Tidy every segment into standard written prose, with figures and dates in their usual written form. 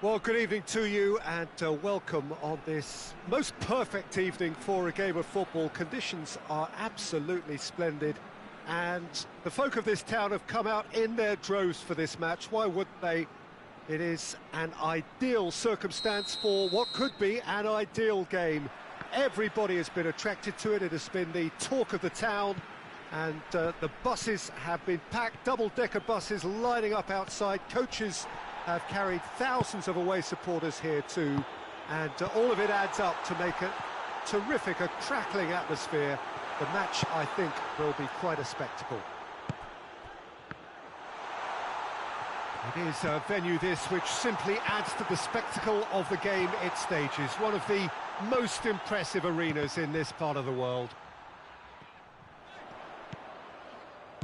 Well, good evening to you and welcome on this most perfect evening for a game of football. Conditions are absolutely splendid and the folk of this town have come out in their droves for this match. Why wouldn't they? It is an ideal circumstance for what could be an ideal game. Everybody has been attracted to it. It has been the talk of the town, and the buses have been packed, double-decker buses lining up outside. Coaches have carried thousands of away supporters here too, and all of it adds up to make a terrific, a crackling atmosphere. The match, I think, will be quite a spectacle. It is a venue this which simply adds to the spectacle of the game it stages. One of the most impressive arenas in this part of the world.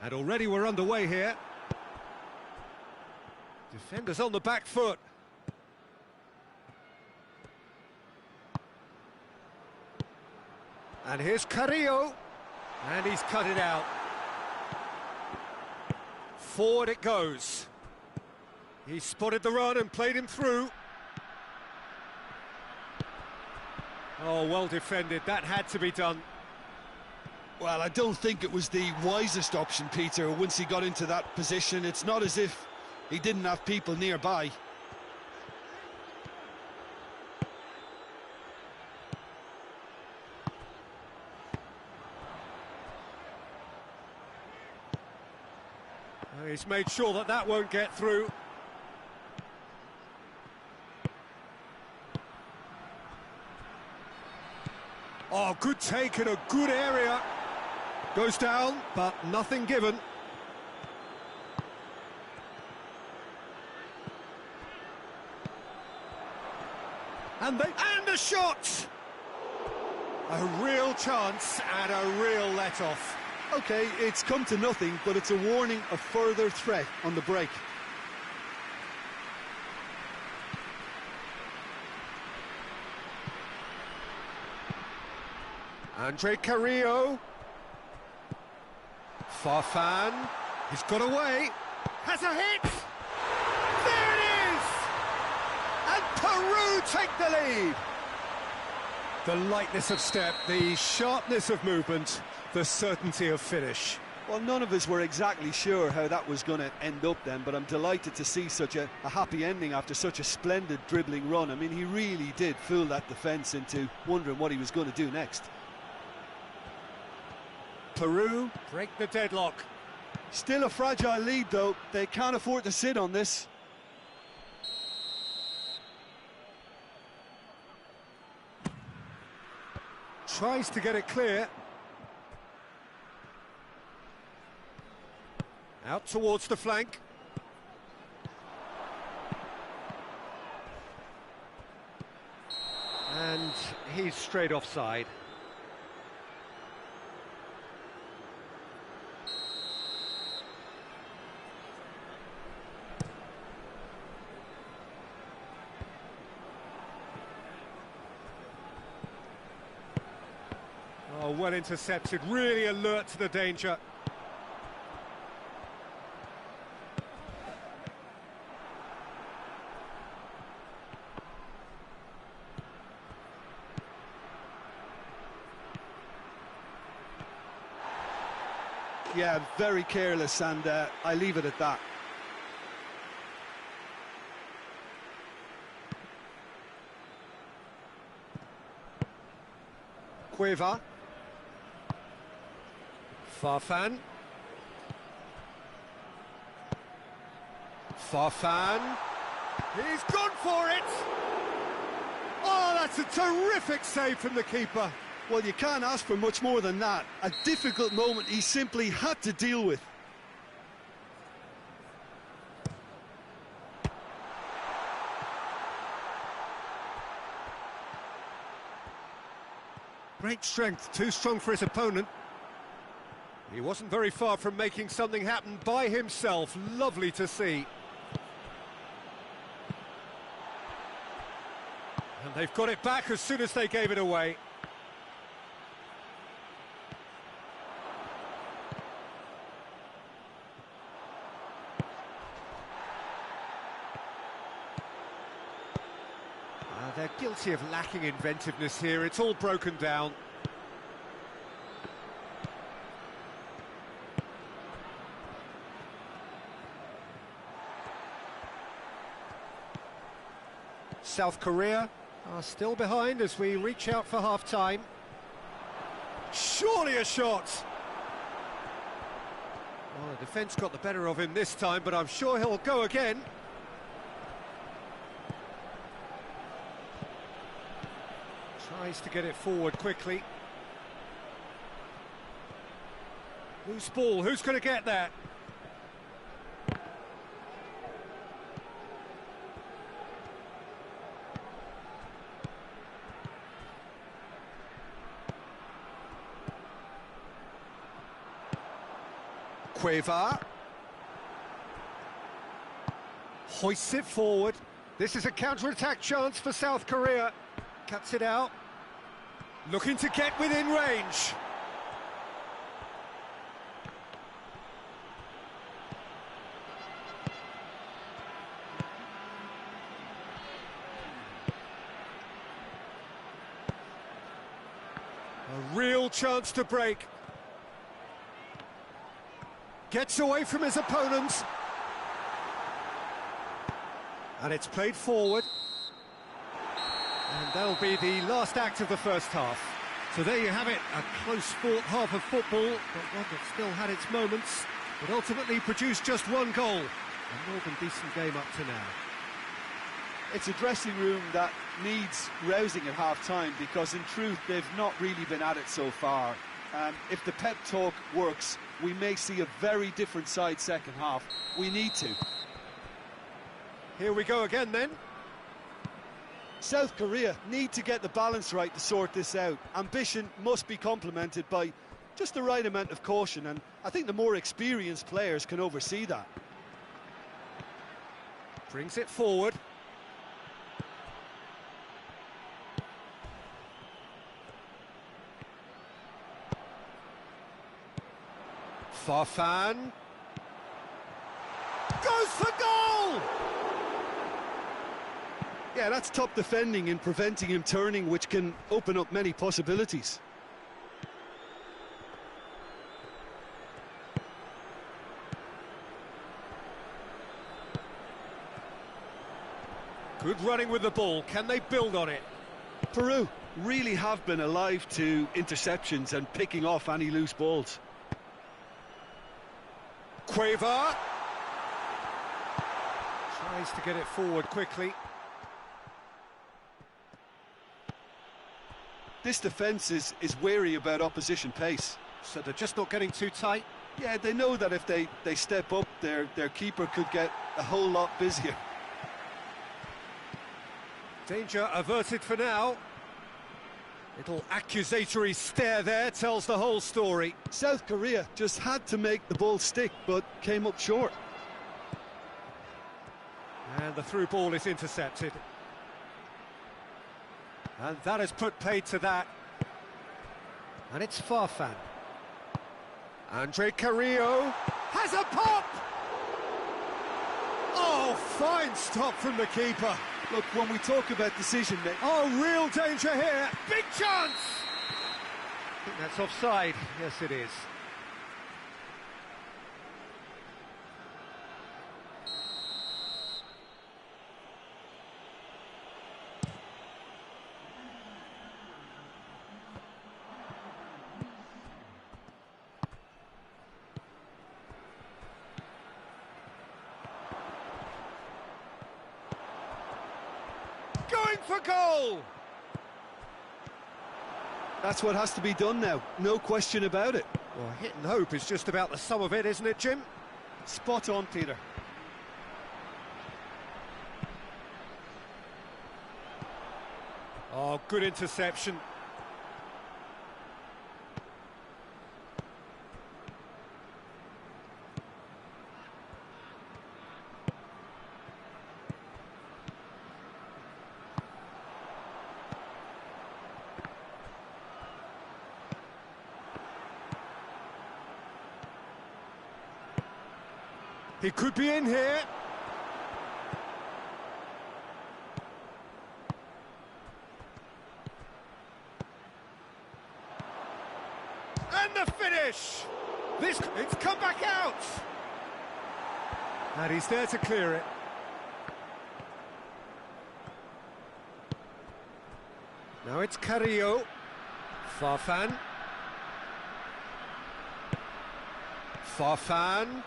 And already we're underway here. Defenders on the back foot. And here's Carrillo. And he's cut it out. Forward it goes. He spotted the run and played him through. Oh, well defended. That had to be done. Well, I don't think it was the wisest option, Peter, once he got into that position. It's not as if he didn't have people nearby. He's made sure that that won't get through. Oh, good take in a good area. Goes down, but nothing given. And a shot! A real chance and a real let-off. OK, it's come to nothing, but it's a warning of further threat on the break. Andre Carrillo. Farfan. He's got away. Has a hit! There it is! And Peru take the lead! The lightness of step, the sharpness of movement, the certainty of finish. Well, none of us were exactly sure how that was going to end up then, but I'm delighted to see such a happy ending after such a splendid dribbling run. I mean, he really did fool that defence into wondering what he was going to do next. Peru break the deadlock. Still a fragile lead, though. They can't afford to sit on this. Tries to get it clear. Out towards the flank. And he's straight offside. Oh, well intercepted, really alert to the danger. Yeah, very careless, and I leave it at that. Cueva. Farfan. Farfan. He's gone for it! Oh, that's a terrific save from the keeper. Well, you can't ask for much more than that. A difficult moment he simply had to deal with. Great strength, too strong for his opponent. He wasn't very far from making something happen by himself. Lovely to see. And they've got it back as soon as they gave it away. They're guilty of lacking inventiveness here. It's all broken down. South Korea are still behind as we reach out for half-time. Surely a shot! Well, the defence got the better of him this time, but I'm sure he'll go again. Tries to get it forward quickly. Loose ball, who's going to get that? Cueva hoists it forward. This is a counter-attack chance for South Korea. Cuts it out. Looking to get within range. A real chance to break. Gets away from his opponents. And it's played forward. And that'll be the last act of the first half. So there you have it, a close-fought half of football, but one that still had its moments, but ultimately produced just one goal. A more than decent game up to now. It's a dressing room that needs rousing at half-time, because in truth they've not really been at it so far. If the pep talk works, we may see a very different side second half. We need to. Here we go again then. South Korea need to get the balance right to sort this out. Ambition must be complemented by just the right amount of caution, and I think the more experienced players can oversee that. Brings it forward. Farfan goes for goal! Yeah, that's top defending and preventing him turning, which can open up many possibilities. Good running with the ball. Can they build on it? Peru really have been alive to interceptions and picking off any loose balls. Cueva tries to get it forward quickly. This defence is wary about opposition pace. So they're just not getting too tight? Yeah, they know that if they step up, their keeper could get a whole lot busier. Danger averted for now. Little accusatory stare there tells the whole story. South Korea just had to make the ball stick, but came up short. And the through ball is intercepted. And that has put paid to that. And it's Farfan. Andre Carrillo has a pop! Oh, fine stop from the keeper. Look, when we talk about decision making... Oh, real danger here. Big chance! I think that's offside. Yes, it is. Going for goal! That's what has to be done now, no question about it. Well, hit and hope is just about the sum of it, isn't it, Jim? Spot on, Peter. Oh, good interception. He could be in here. And the finish! It's come back out! And he's there to clear it. Now it's Carrillo. Farfan. Farfan.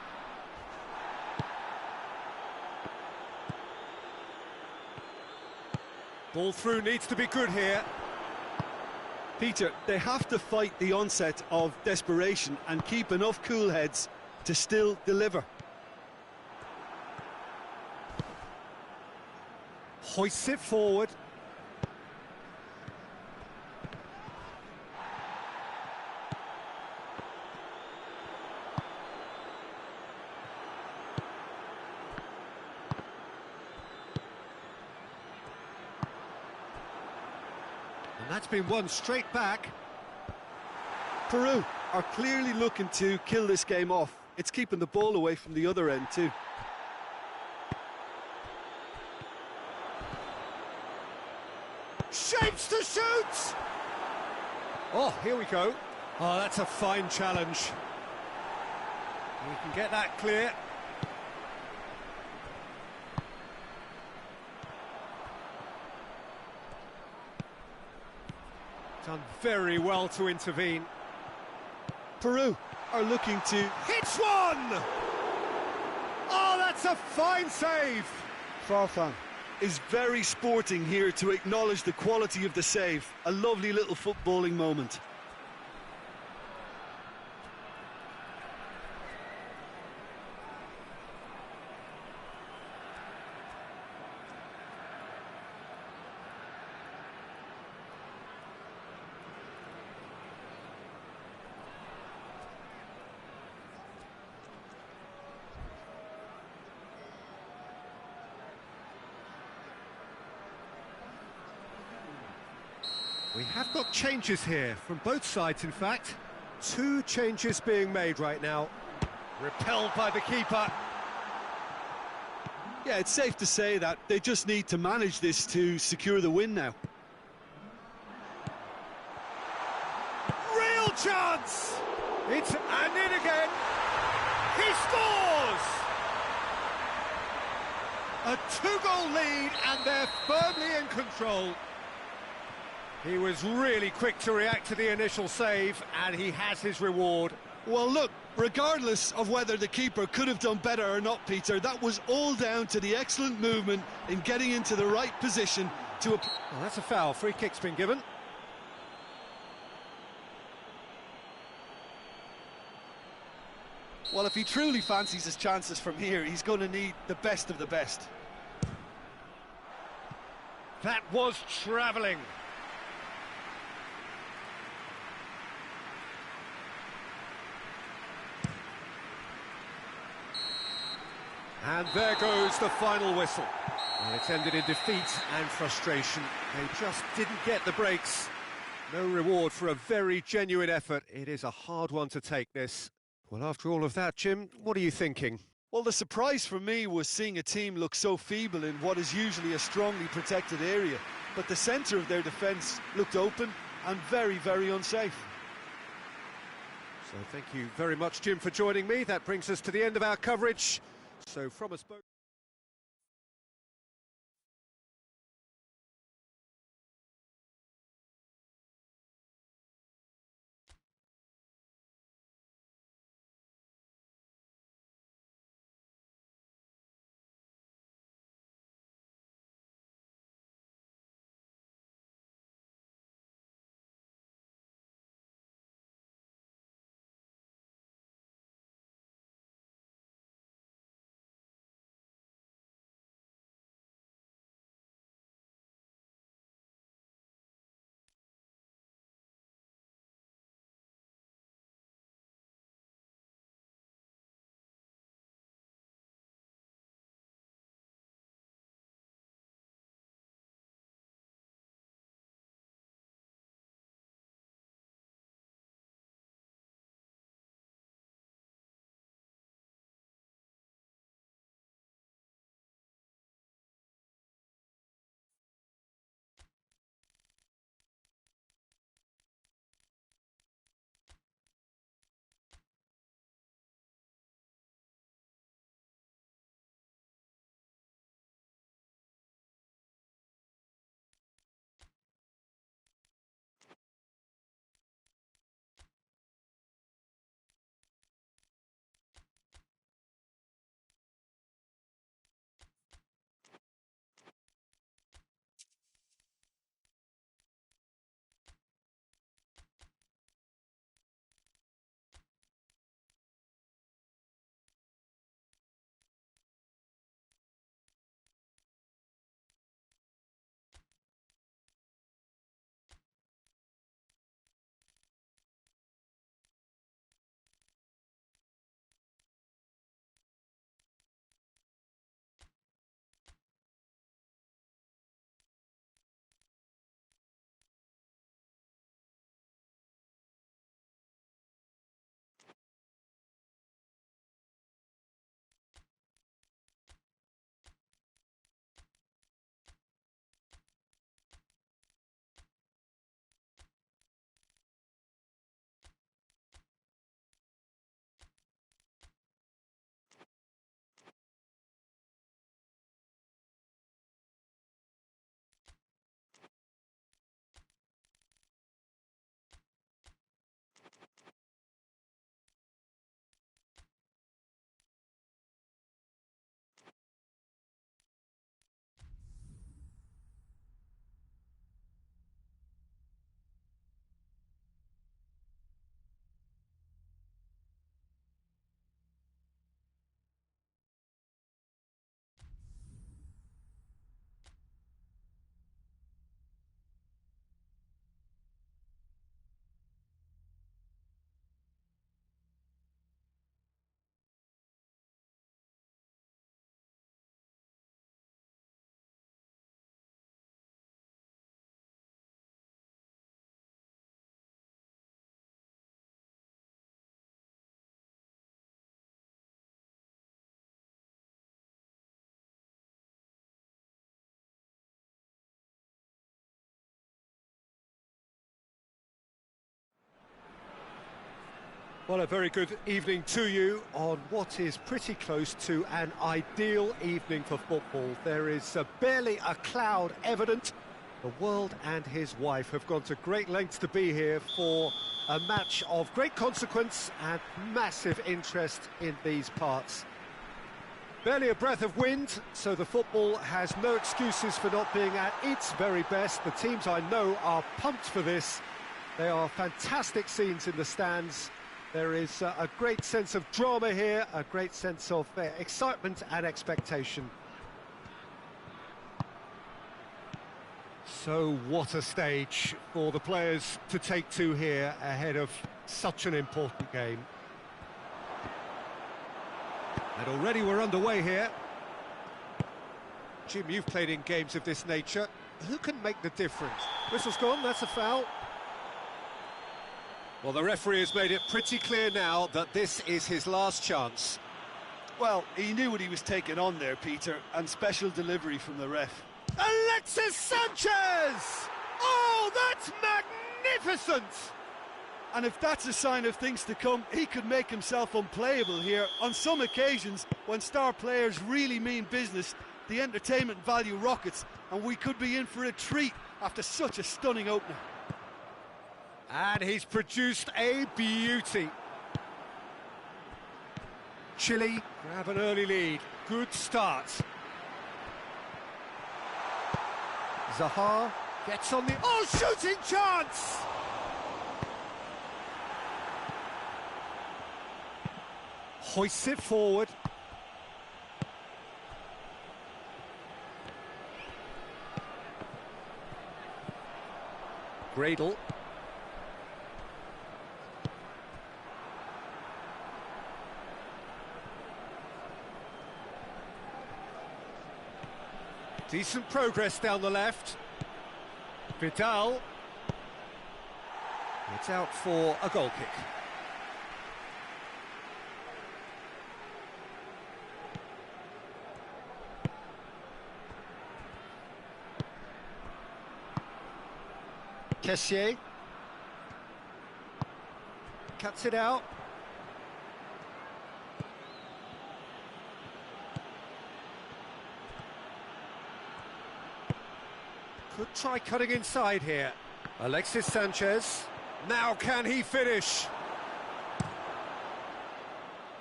Ball through needs to be good here. Peter, they have to fight the onset of desperation and keep enough cool heads to still deliver. Hoists it forward. And that's been won straight back. Peru are clearly looking to kill this game off. It's keeping the ball away from the other end too. Shapes to shoot! Oh, here we go. Oh, that's a fine challenge. He can get that clear. Done very well to intervene. Peru are looking to... Hits one! Oh, that's a fine save! Farfan is very sporting here to acknowledge the quality of the save. A lovely little footballing moment. We have got changes here, from both sides in fact. 2 changes being made right now. Repelled by the keeper. Yeah, it's safe to say that they just need to manage this to secure the win now. Real chance! It's and in again. He scores! A 2-goal lead and they're firmly in control. He was really quick to react to the initial save, and he has his reward. Well, look, regardless of whether the keeper could have done better or not, Peter, that was all down to the excellent movement in getting into the right position to... Well, that's a foul. Free kick's been given. Well, if he truly fancies his chances from here, he's going to need the best of the best. That was travelling. And there goes the final whistle. And it's ended in defeat and frustration. They just didn't get the breaks. No reward for a very genuine effort. It is a hard one to take, this. Well, after all of that, Jim, what are you thinking? Well, the surprise for me was seeing a team look so feeble in what is usually a strongly protected area. But the centre of their defence looked open and very, very unsafe. So thank you very much, Jim, for joining me. That brings us to the end of our coverage. So from us both... Well, a very good evening to you on what is pretty close to an ideal evening for football. There is barely a cloud evident. The world and his wife have gone to great lengths to be here for a match of great consequence and massive interest in these parts. Barely a breath of wind, so the football has no excuses for not being at its very best. The teams I know are pumped for this. They are fantastic scenes in the stands. There is a great sense of drama here, a great sense of excitement and expectation. So what a stage for the players to take to here ahead of such an important game. And already we're underway here. Jim, you've played in games of this nature. Who can make the difference? Whistle's gone, that's a foul. Well, the referee has made it pretty clear now that this is his last chance. Well, he knew what he was taking on there, Peter, and special delivery from the ref. Alexis Sanchez! Oh, that's magnificent! And if that's a sign of things to come, he could make himself unplayable here. On some occasions, when star players really mean business, the entertainment value rockets, and we could be in for a treat after such a stunning opener. And he's produced a beauty. Chile grab an early lead. Good start. Zaha gets on the... Oh, shooting chance! Hoists it forward. Gradle. Decent progress down the left. Vidal. It's out for a goal kick. Kessié. Cuts it out. Could try cutting inside here. Alexis Sanchez. Now can he finish?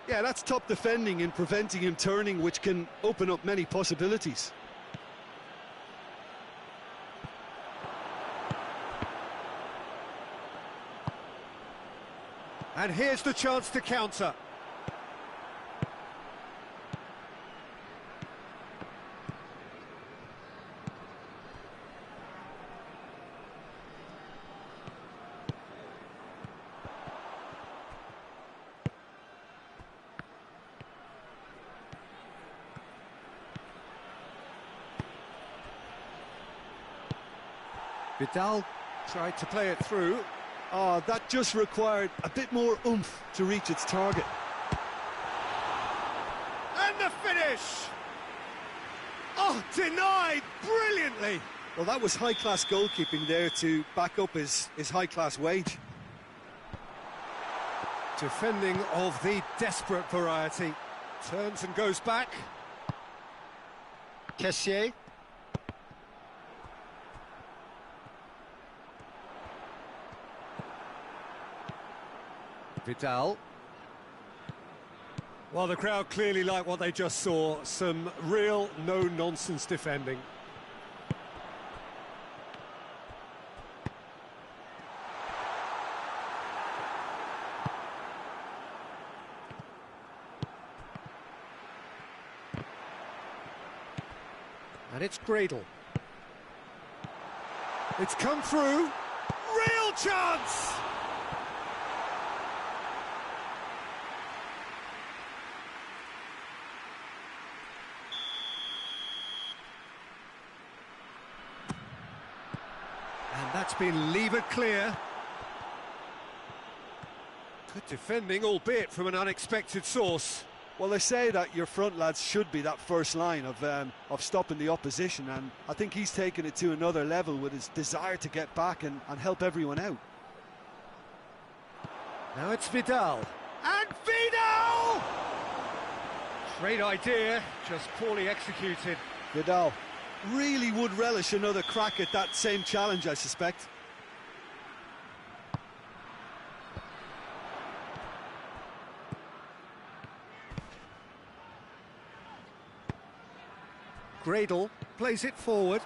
Yeah, that's top defending and preventing him turning, which can open up many possibilities. And here's the chance to counter. Vidal tried to play it through. Oh, that just required a bit more oomph to reach its target. And the finish! Oh, denied brilliantly! Well, that was high-class goalkeeping there to back up his high-class wage. Defending of the desperate variety. Turns and goes back. Kessié. Vidal. Well, the crowd clearly like what they just saw. Some real no-nonsense defending. And it's Gradle. It's come through. Real chance! And that's been levered clear. Good defending, albeit from an unexpected source. Well, they say that your front lads should be that first line of stopping the opposition, and I think he's taken it to another level with his desire to get back and help everyone out. Now it's Vidal. And Vidal! Great idea, just poorly executed. Vidal really would relish another crack at that same challenge, I suspect. Gradle plays it forward.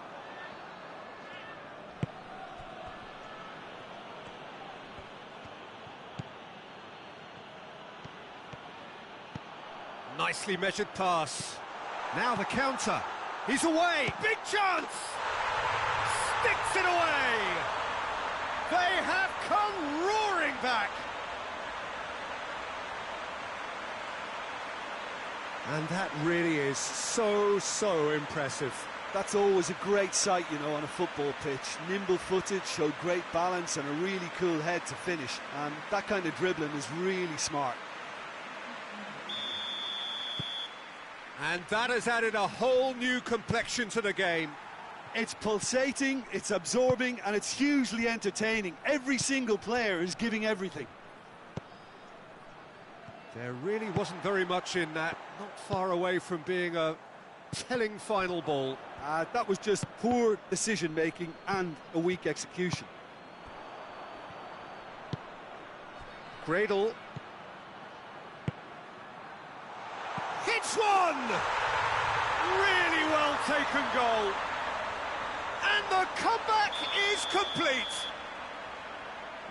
Nicely measured pass. Now the counter. He's away. Big chance! Sticks it away! They have come roaring back. And that really is so impressive. That's always a great sight, you know, on a football pitch. Nimble-footed, showed great balance and a really cool head to finish. And that kind of dribbling is really smart. And that has added a whole new complexion to the game. It's pulsating, it's absorbing, and it's hugely entertaining. Every single player is giving everything. There really wasn't very much in that, not far away from being a telling final ball. That was just poor decision-making and a weak execution. Gradle. Hits one! Really well taken goal. And the comeback is complete.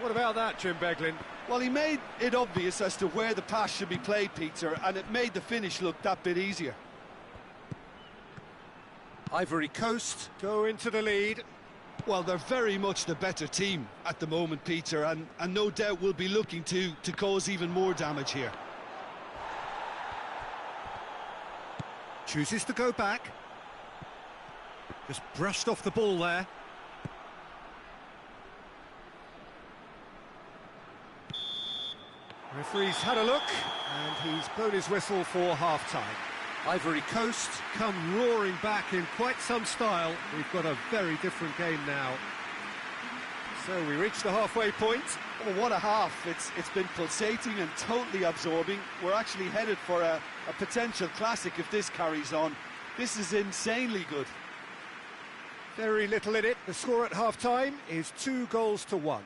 What about that, Jim Beglin? Well, he made it obvious as to where the pass should be played, Peter, and it made the finish look that bit easier. Ivory Coast go into the lead. Well, they're very much the better team at the moment, Peter, and no doubt will be looking to cause even more damage here. Chooses to go back. Just brushed off the ball there. Referee's had a look, and he's blown his whistle for half-time. Ivory Coast come roaring back in quite some style. We've got a very different game now. So we reach the halfway point. Oh, what a half. It's been pulsating and totally absorbing. We're actually headed for a potential classic if this carries on. This is insanely good. Very little in it. The score at half-time is 2-1.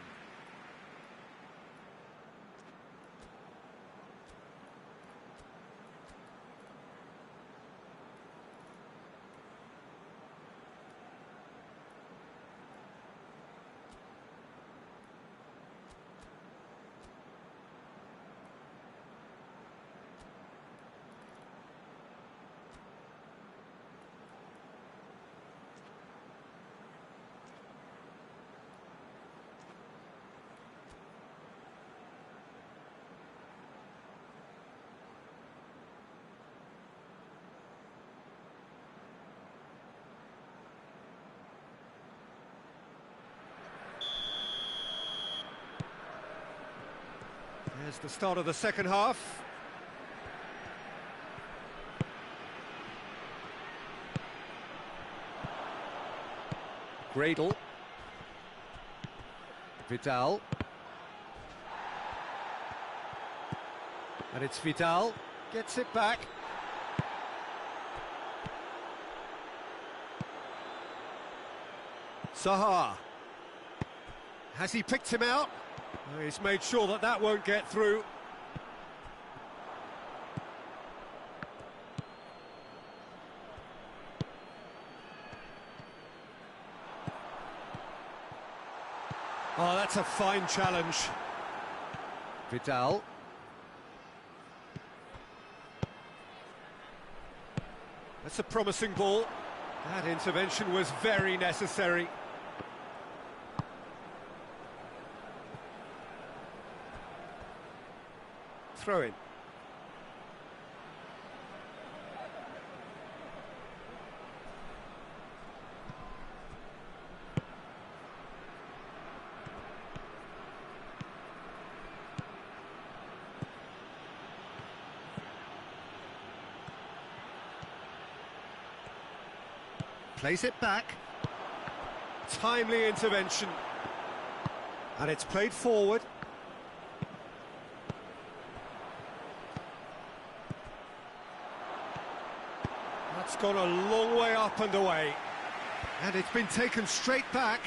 There's the start of the second half. Gradle. Vidal. And it's Vidal. Gets it back. Sahar. Has he picked him out? He's made sure that that won't get through. Oh, that's a fine challenge. Vidal. That's a promising ball. That intervention was very necessary. Throw in. Plays it back. Timely intervention. And it's played forward. gone a long way up and away. And it's been taken straight back.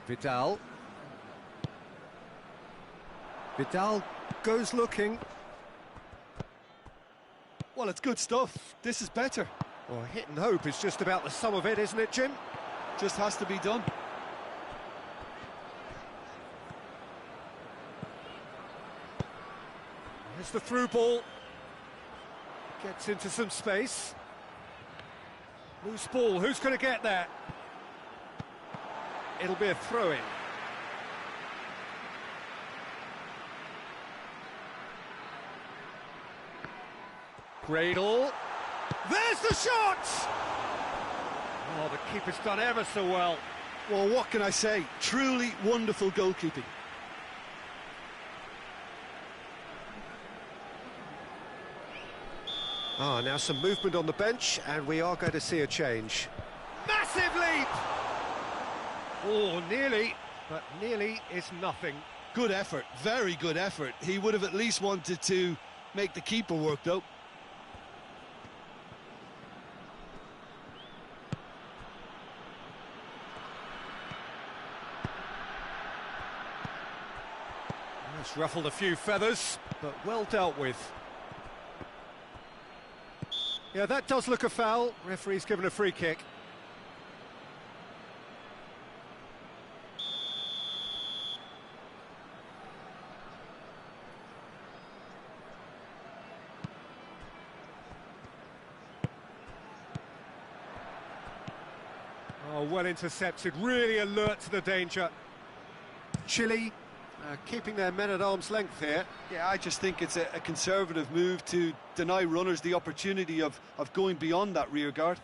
Vidal. Vidal goes looking. Well, it's good stuff. This is better. Well, hit and hope is just about the sum of it, isn't it, Jim? Just has to be done. There's the through ball. Gets into some space. Loose ball, who's going to get there? It'll be a throw-in. Gradle. There's the shot! Oh, the keeper's done ever so well. Well, what can I say? Truly wonderful goalkeeping. Ah, now some movement on the bench, and we are going to see a change. Massive leap! Oh, nearly, but nearly is nothing. Good effort, very good effort. He would have at least wanted to make the keeper work, though. It's ruffled a few feathers, but well dealt with. Yeah, that does look a foul. Referee's given a free kick. Oh, well intercepted, really alert to the danger. Chile keeping their men at arm's length here. Yeah, I just think it's a conservative move to deny runners the opportunity of going beyond that rear guard.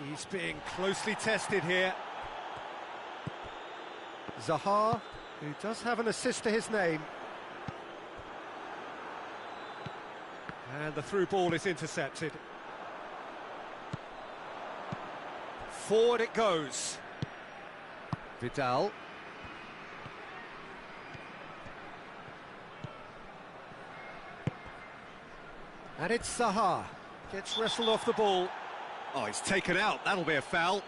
He's being closely tested here. Zaha, who does have an assist to his name. And the through ball is intercepted. Forward it goes. Vidal. And it's Zaha. Gets wrestled off the ball. Oh, he's taken out. That'll be a foul.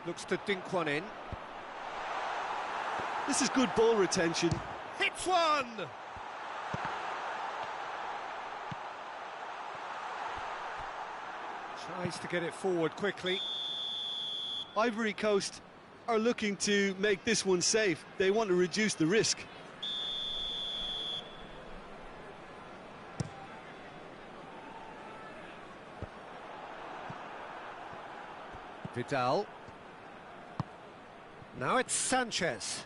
Looks to dink one in. This is good ball retention. Hits one! Tries to get it forward quickly. Ivory Coast are looking to make this one safe. They want to reduce the risk. Vidal. Now it's Sanchez.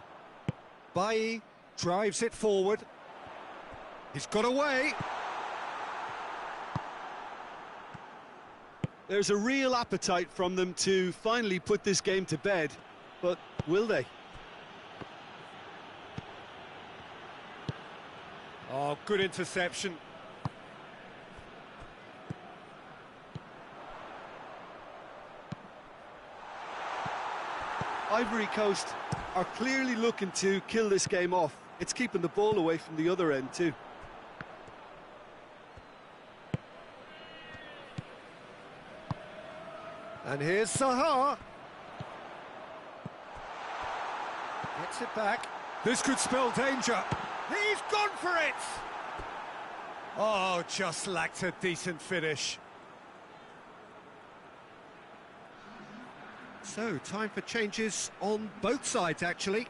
Bailly drives it forward. He's got away. There's a real appetite from them to finally put this game to bed, but will they? Oh, good interception. Ivory Coast are clearly looking to kill this game off. It's keeping the ball away from the other end too. And here's Zaha. Gets it back. This could spell danger. He's gone for it! Oh, just lacked a decent finish. So, time for changes on both sides, actually.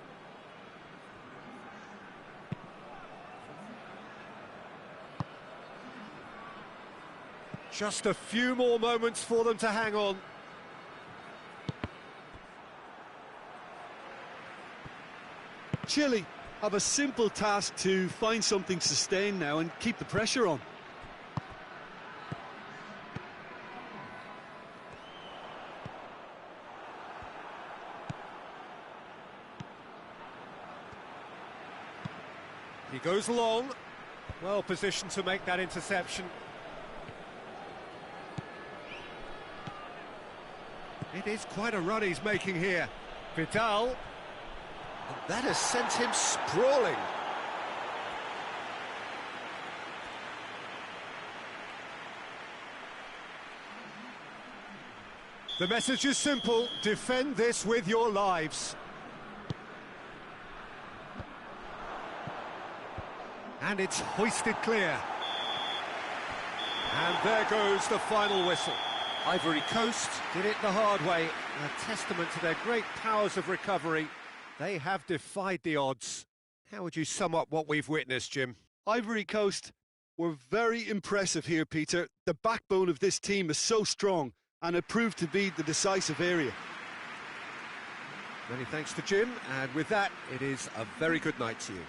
Just a few more moments for them to hang on. Chile have a simple task to find something sustained now and keep the pressure on. He goes long, well positioned to make that interception. It is quite a run he's making here. Vidal. And that has sent him sprawling. The message is simple: defend this with your lives. And it's hoisted clear. And there goes the final whistle. Ivory Coast did it the hard way, a testament to their great powers of recovery. They have defied the odds. How would you sum up what we've witnessed, Jim? Ivory Coast were very impressive here, Peter. The backbone of this team is so strong, and it proved to be the decisive area. Many thanks to Jim, and with that, it is a very good night to you.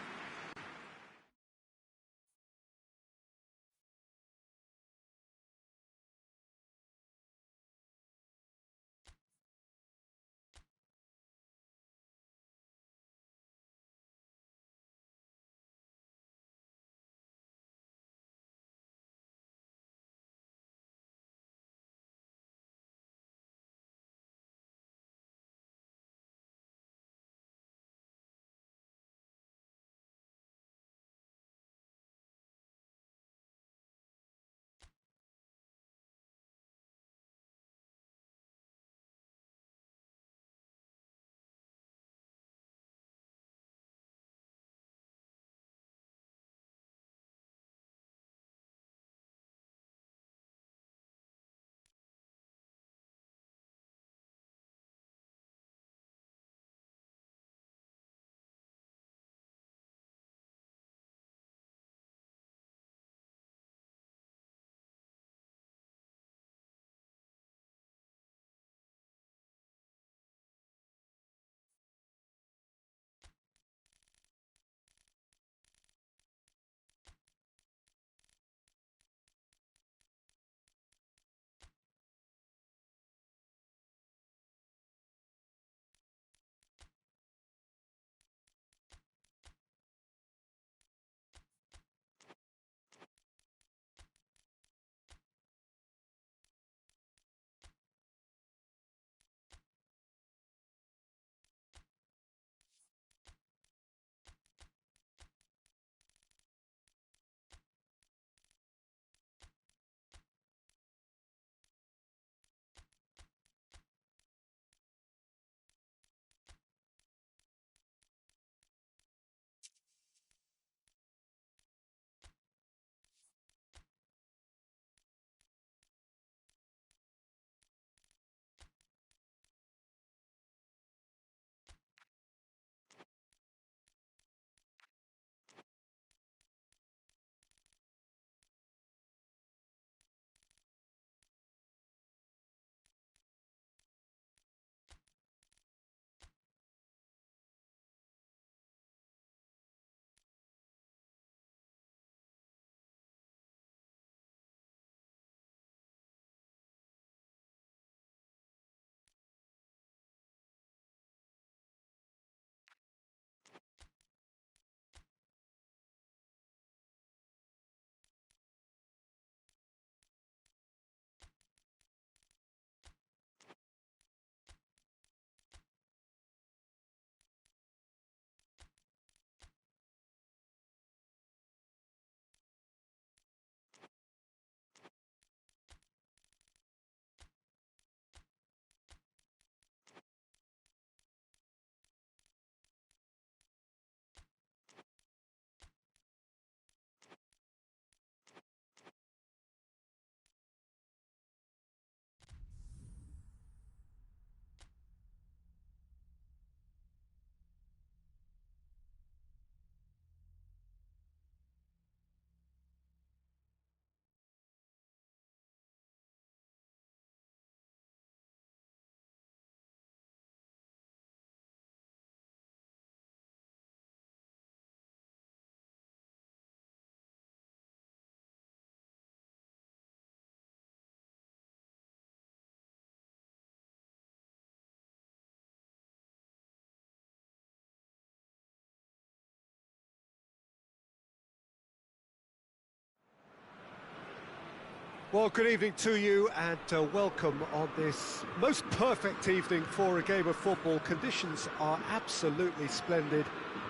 Well, good evening to you and welcome on this most perfect evening for a game of football. Conditions are absolutely splendid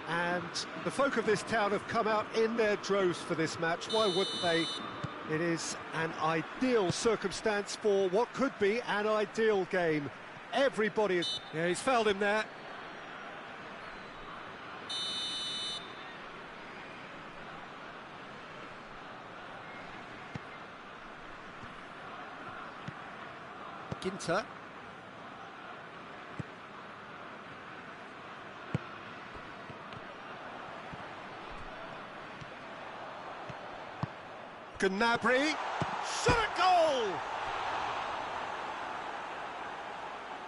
and the folk of this town have come out in their droves for this match. Why wouldn't they? It is an ideal circumstance for what could be an ideal game. Everybody is... Yeah, he's fouled him there. Ginter. Gnabry. Shot a goal!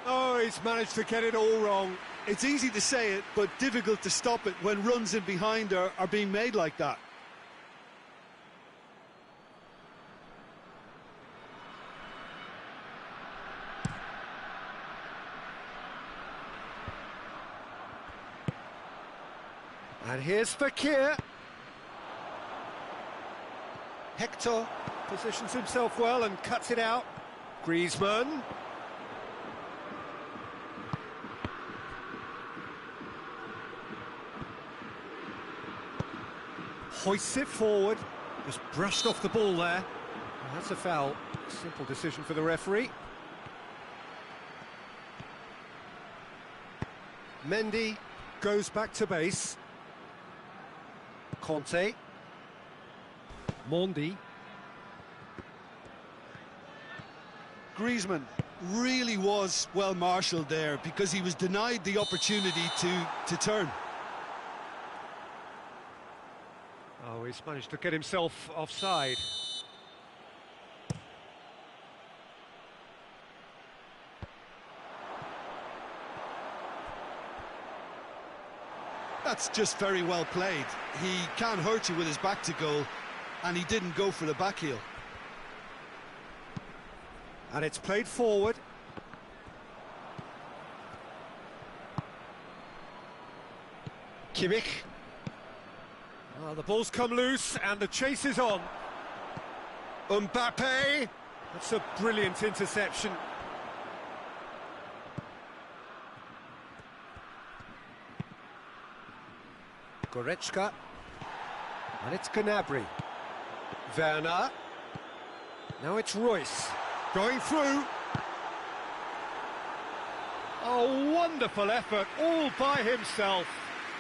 Oh, he's managed to get it all wrong. It's easy to say it, but difficult to stop it when runs in behind are being made like that. And here's Fekir. Hector positions himself well and cuts it out. Griezmann. Hoists it forward. Just brushed off the ball there. Well, that's a foul. Simple decision for the referee. Mendy goes back to base. Conte. Mondi. Griezmann really was well marshalled there because he was denied the opportunity to turn. Oh, he's managed to get himself offside. That's just very well played. He can't hurt you with his back to goal, and he didn't go for the back heel. And it's played forward. Kimmich. Well, the ball's come loose and the chase is on. Mbappe. That's a brilliant interception. Goretzka. And it's Gnabry. Werner. Now it's Royce. Going through. Oh, wonderful effort, all by himself.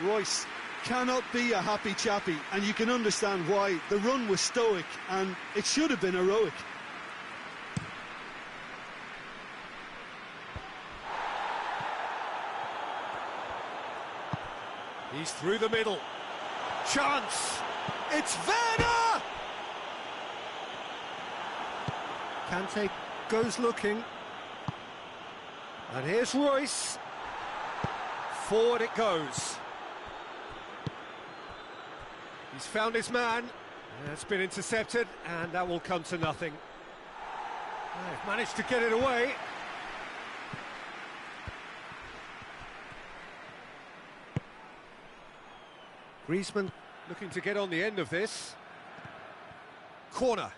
Royce cannot be a happy chappy, and you can understand why. The run was stoic, and it should have been heroic. He's through the middle. Chance! It's Werner! Kante goes looking. And here's Royce. Forward it goes. He's found his man. It's been intercepted, and that will come to nothing. They've managed to get it away. Griezmann looking to get on the end of this. Corner.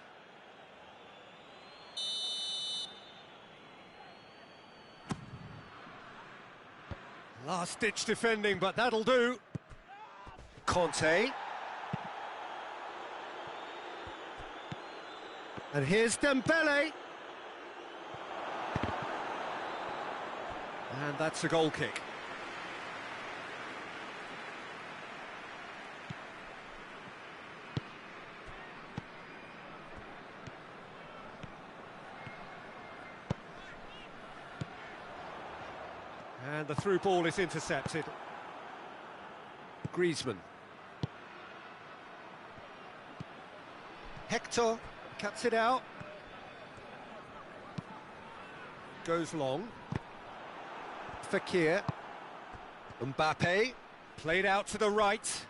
Last-ditch defending, but that'll do. Conte. And here's Dembele. And that's a goal kick. And the through ball is intercepted. Griezmann. Hector cuts it out. Goes long. Fekir. Mbappe. Played out to the right.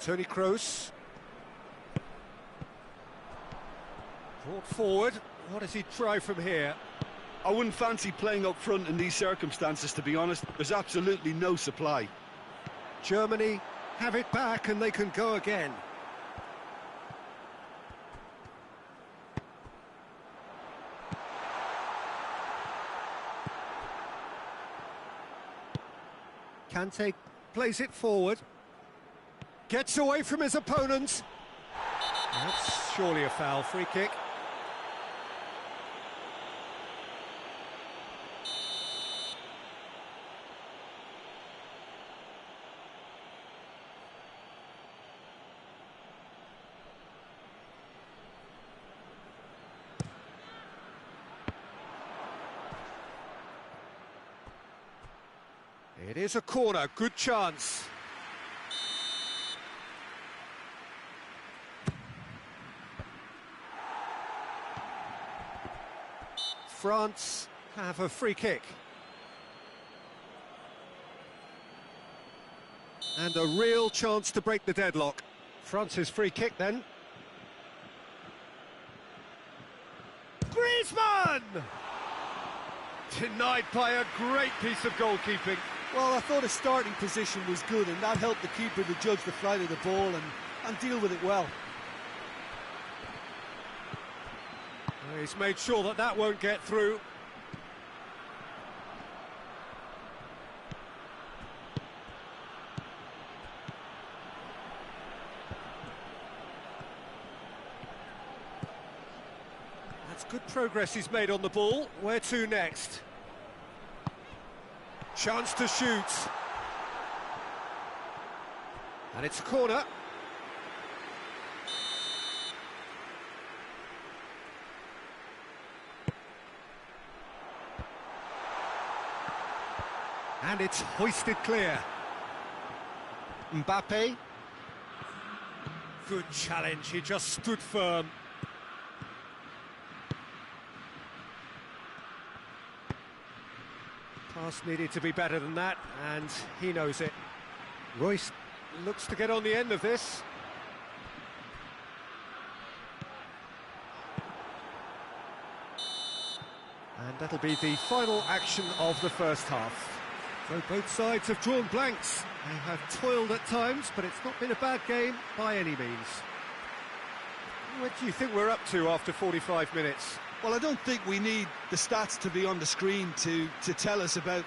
Toni Kroos. Brought forward. What does he try from here? I wouldn't fancy playing up front in these circumstances, to be honest. There's absolutely no supply. Germany have it back and they can go again. Kante plays it forward. Gets away from his opponent. That's surely a foul. Free kick. It is a corner, good chance. France have a free kick. And a real chance to break the deadlock. France's free kick then. Griezmann! Denied by a great piece of goalkeeping. Well, I thought his starting position was good, and that helped the keeper to judge the flight of the ball and deal with it well. He's made sure that that won't get through. That's good progress he's made on the ball. Where to next? Chance to shoot. And it's a corner. And it's hoisted clear. Mbappe. Good challenge, he just stood firm. Pass needed to be better than that, and he knows it. Royce looks to get on the end of this. And that'll be the final action of the first half. So both sides have drawn blanks. They have toiled at times, but it's not been a bad game by any means. What do you think we're up to after 45 minutes? Well, I don't think we need the stats to be on the screen to tell us about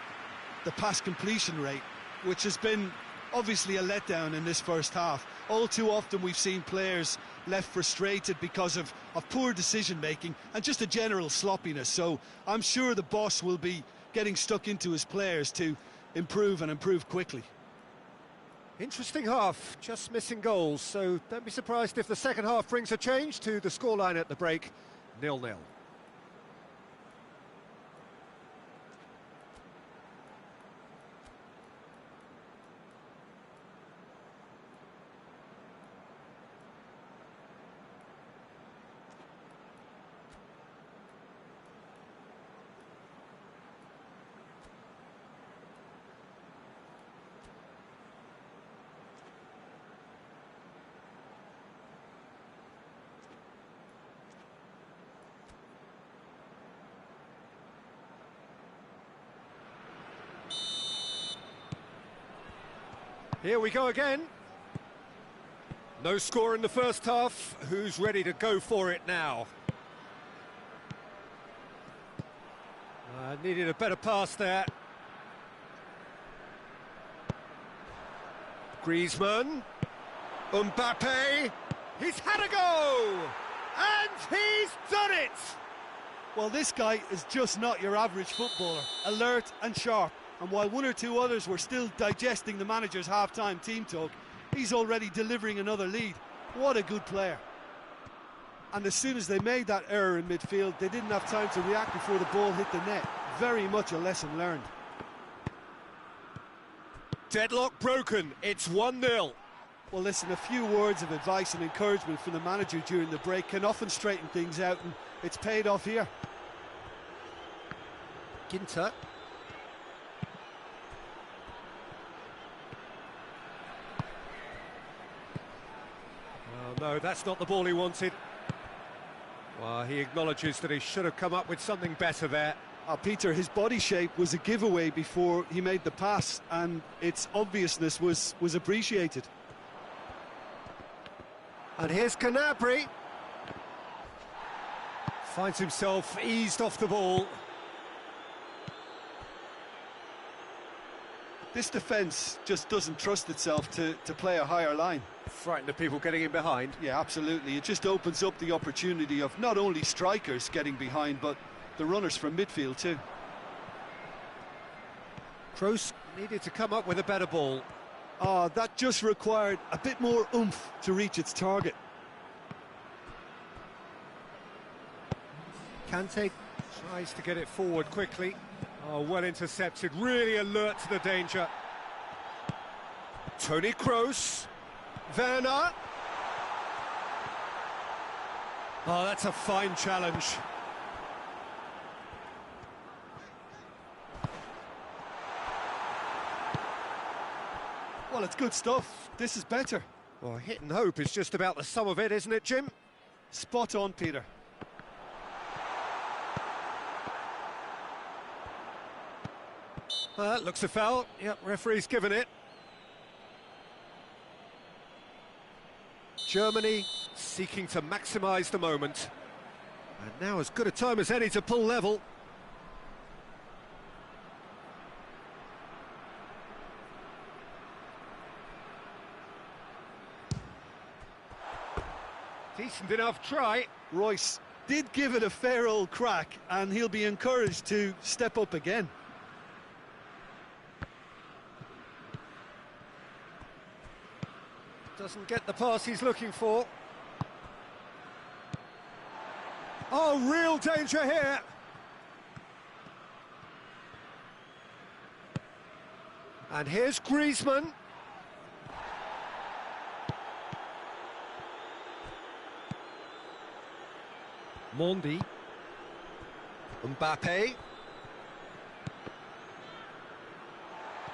the pass completion rate, which has been obviously a letdown in this first half. All too often we've seen players left frustrated because of poor decision-making and just a general sloppiness. So I'm sure the boss will be getting stuck into his players to improve and improve quickly. Interesting half, just missing goals, so don't be surprised if the second half brings a change to the scoreline at the break, 0-0. Here we go again. No score in the first half. Who's ready to go for it now? Needed a better pass there. Griezmann. Mbappe. He's had a go! And he's done it! Well, this guy is just not your average footballer. Alert and sharp. And while one or two others were still digesting the manager's half-time team talk, he's already delivering another lead. What a good player. And as soon as they made that error in midfield, they didn't have time to react before the ball hit the net. Very much a lesson learned. Deadlock broken, it's 1-0. Well, listen, a few words of advice and encouragement from the manager during the break can often straighten things out, and it's paid off here. Ginter. No, that's not the ball he wanted. Well, he acknowledges that he should have come up with something better there. Peter, his body shape was a giveaway before he made the pass, and its obviousness was appreciated. And here's Gnabry. Finds himself eased off the ball. This defence just doesn't trust itself to play a higher line. Frightened of people getting in behind. Yeah, absolutely. It just opens up the opportunity of not only strikers getting behind, but the runners from midfield too. Kroos needed to come up with a better ball. That just required a bit more oomph to reach its target. Kante tries to get it forward quickly. Oh, well intercepted, really alert to the danger. Toni Kroos. Werner. Oh, that's a fine challenge. Well, it's good stuff. This is better. Well, hit and hope is just about the sum of it, isn't it, Jim? Spot on, Peter. Looks a foul. Yep, referee's given it. Germany seeking to maximise the moment. And now as good a time as any to pull level. Decent enough try. Royce did give it a fair old crack, and he'll be encouraged to step up again. Doesn't get the pass he's looking for. Oh, real danger here. And here's Griezmann. Mondi. Mbappe.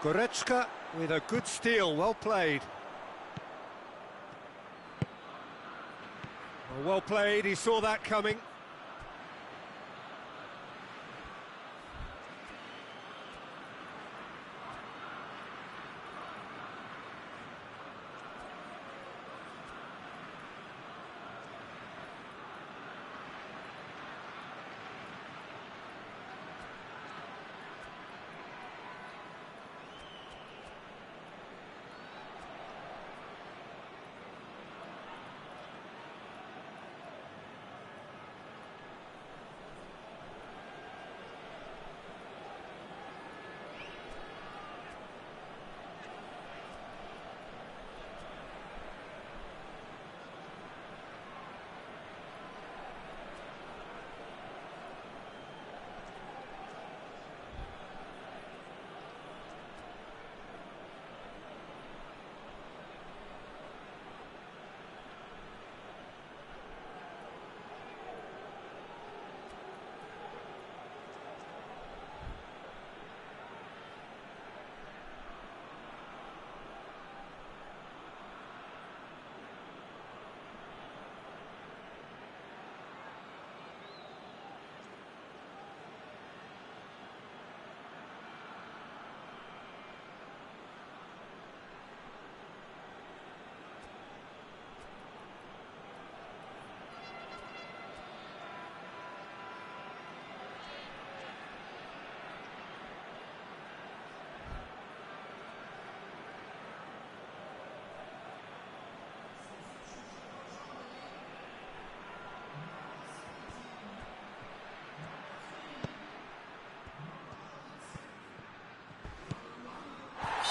Goretzka with a good steal, well played. Well played, he saw that coming.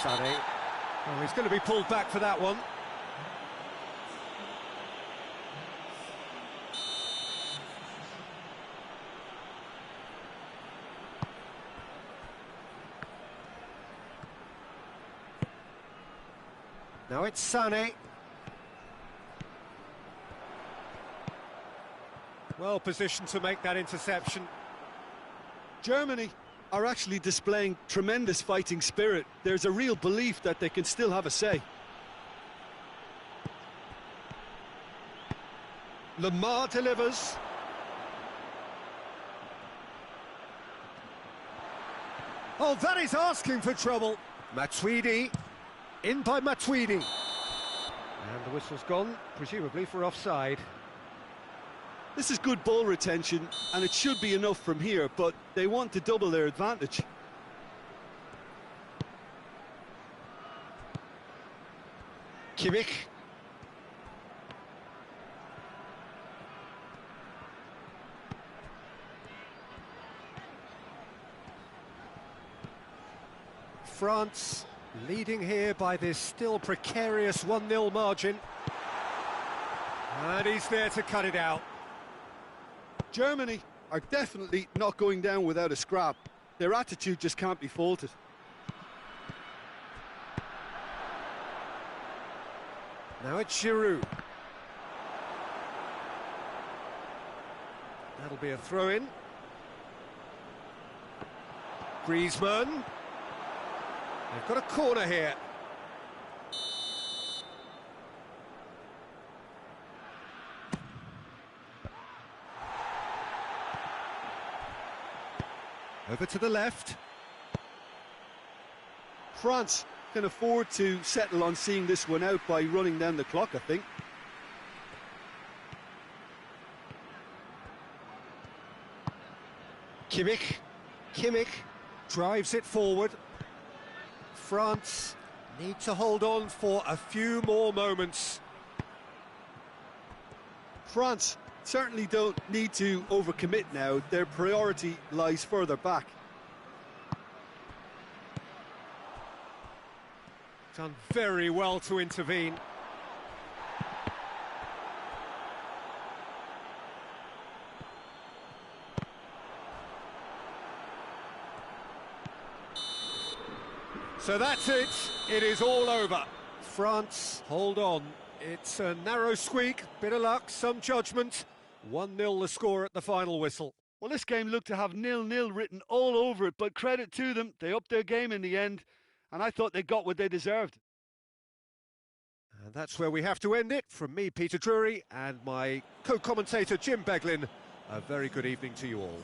Sané. Oh, he's going to be pulled back for that one. Now it's Sané. Well positioned to make that interception. Germany are actually displaying tremendous fighting spirit. There's a real belief that they can still have a say. Lamar delivers. Oh, that is asking for trouble. Matuidi, in by Matuidi. And the whistle's gone, presumably for offside. This is good ball retention, and it should be enough from here, but they want to double their advantage. Kimmich. France leading here by this still precarious 1-0 margin. And he's there to cut it out. Germany are definitely not going down without a scrap. Their attitude just can't be faulted. Now it's Giroud. That'll be a throw-in. Griezmann. They've got a corner here. Over to the left. France can afford to settle on seeing this one out by running down the clock, I think. Kimmich drives it forward. France need to hold on for a few more moments. France certainly don't need to overcommit now. Their priority lies further back. Done very well to intervene. So that's it. It is all over. France, hold on. It's a narrow squeak, bit of luck, some judgment. 1-0 the score at the final whistle. Well, this game looked to have 0-0 written all over it, but credit to them, they upped their game in the end, and I thought they got what they deserved. And that's where we have to end it. From me, Peter Drury, and my co-commentator, Jim Beglin, a very good evening to you all.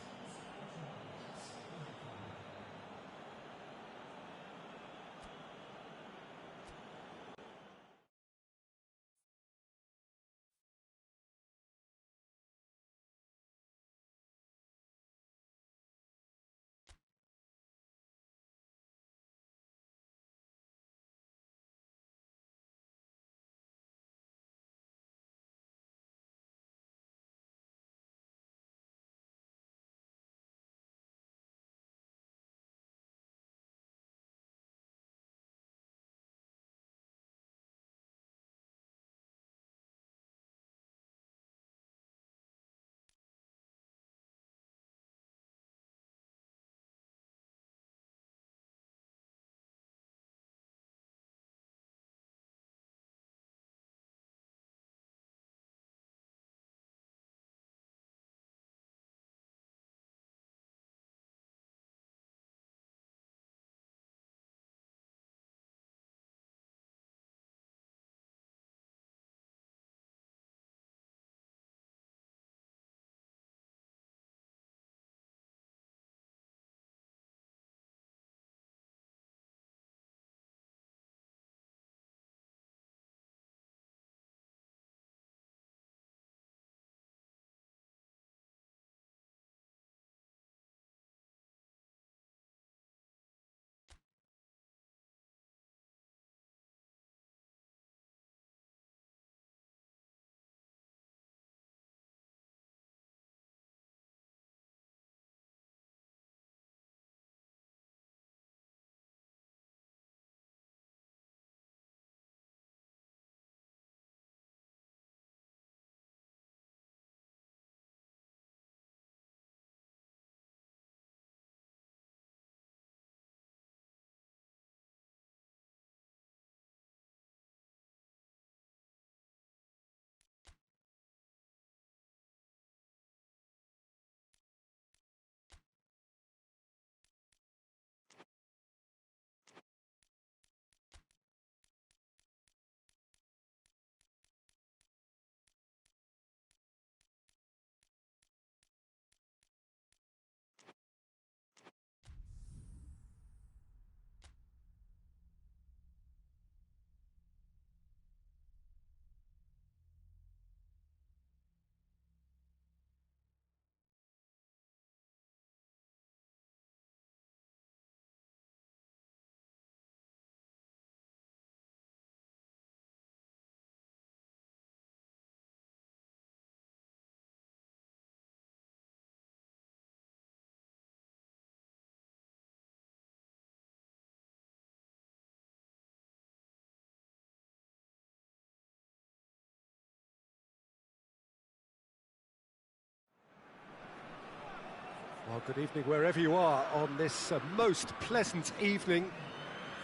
Good evening wherever you are on this most pleasant evening.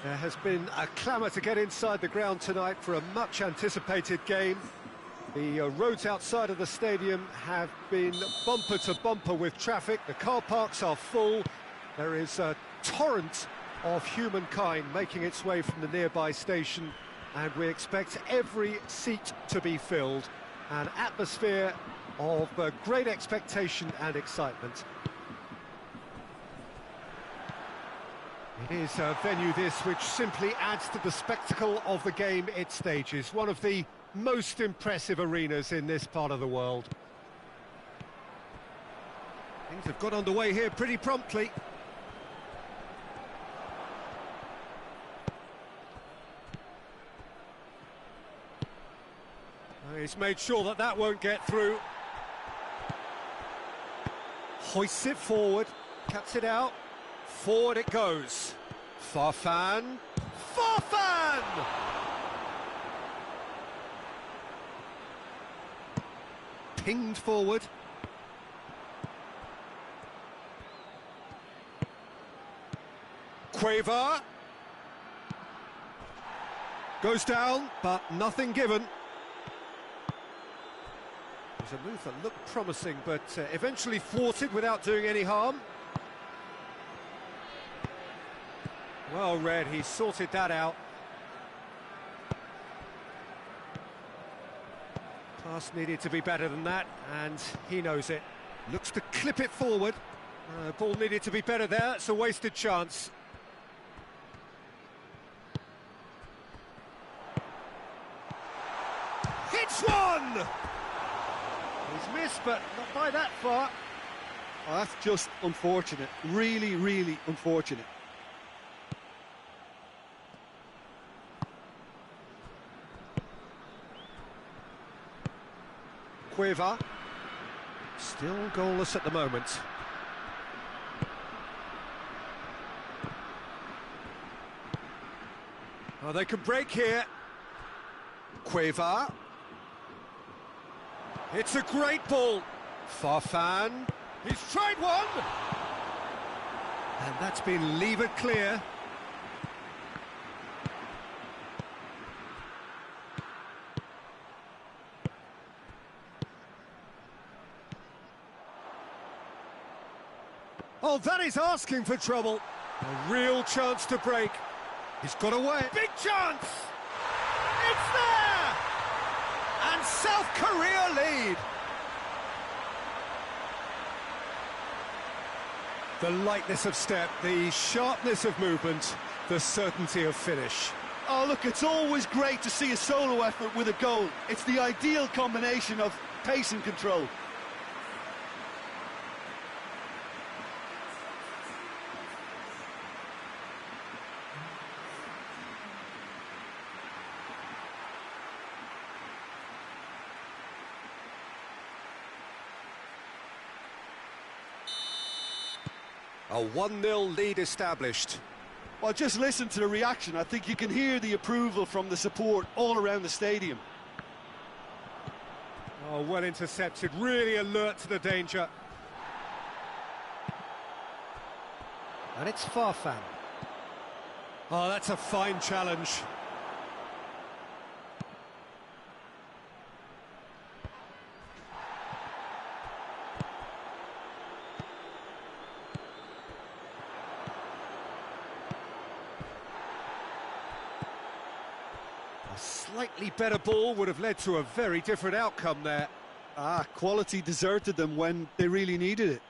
There has been a clamour to get inside the ground tonight for a much anticipated game. The roads outside of the stadium have been bumper to bumper with traffic. The car parks are full. There is a torrent of humankind making its way from the nearby station, and we expect every seat to be filled. An atmosphere of great expectation and excitement. It is a venue this which simply adds to the spectacle of the game it stages. One of the most impressive arenas in this part of the world. Things have got underway here pretty promptly. He's made sure that that won't get through. Hoists it forward, cuts it out. Forward it goes. Farfan. Farfan! Pinged forward. Cueva. Goes down, but nothing given. It was a move that looked promising, but eventually thwarted without doing any harm. Well read, he sorted that out. Pass needed to be better than that, and he knows it. Looks to clip it forward. Ball needed to be better there, it's a wasted chance. Hits one! He's missed, but not by that far. Oh, that's just unfortunate. Really, really unfortunate. Cueva, still goalless at the moment. Oh, they can break here. Cueva. It's a great ball. Farfan. He's tried one. And that's been levered clear. Oh, that is asking for trouble. A real chance to break. He's got away. Big chance! It's there! And South Korea lead. The lightness of step, the sharpness of movement, the certainty of finish. Oh, look, it's always great to see a solo effort with a goal. It's the ideal combination of pace and control. A 1-0 lead established. Well, just listen to the reaction. I think you can hear the approval from the support all around the stadium. Oh, well intercepted, really alert to the danger. And it's Farfan. Oh, that's a fine challenge. A slightly better ball would have led to a very different outcome there. Quality deserted them when they really needed it.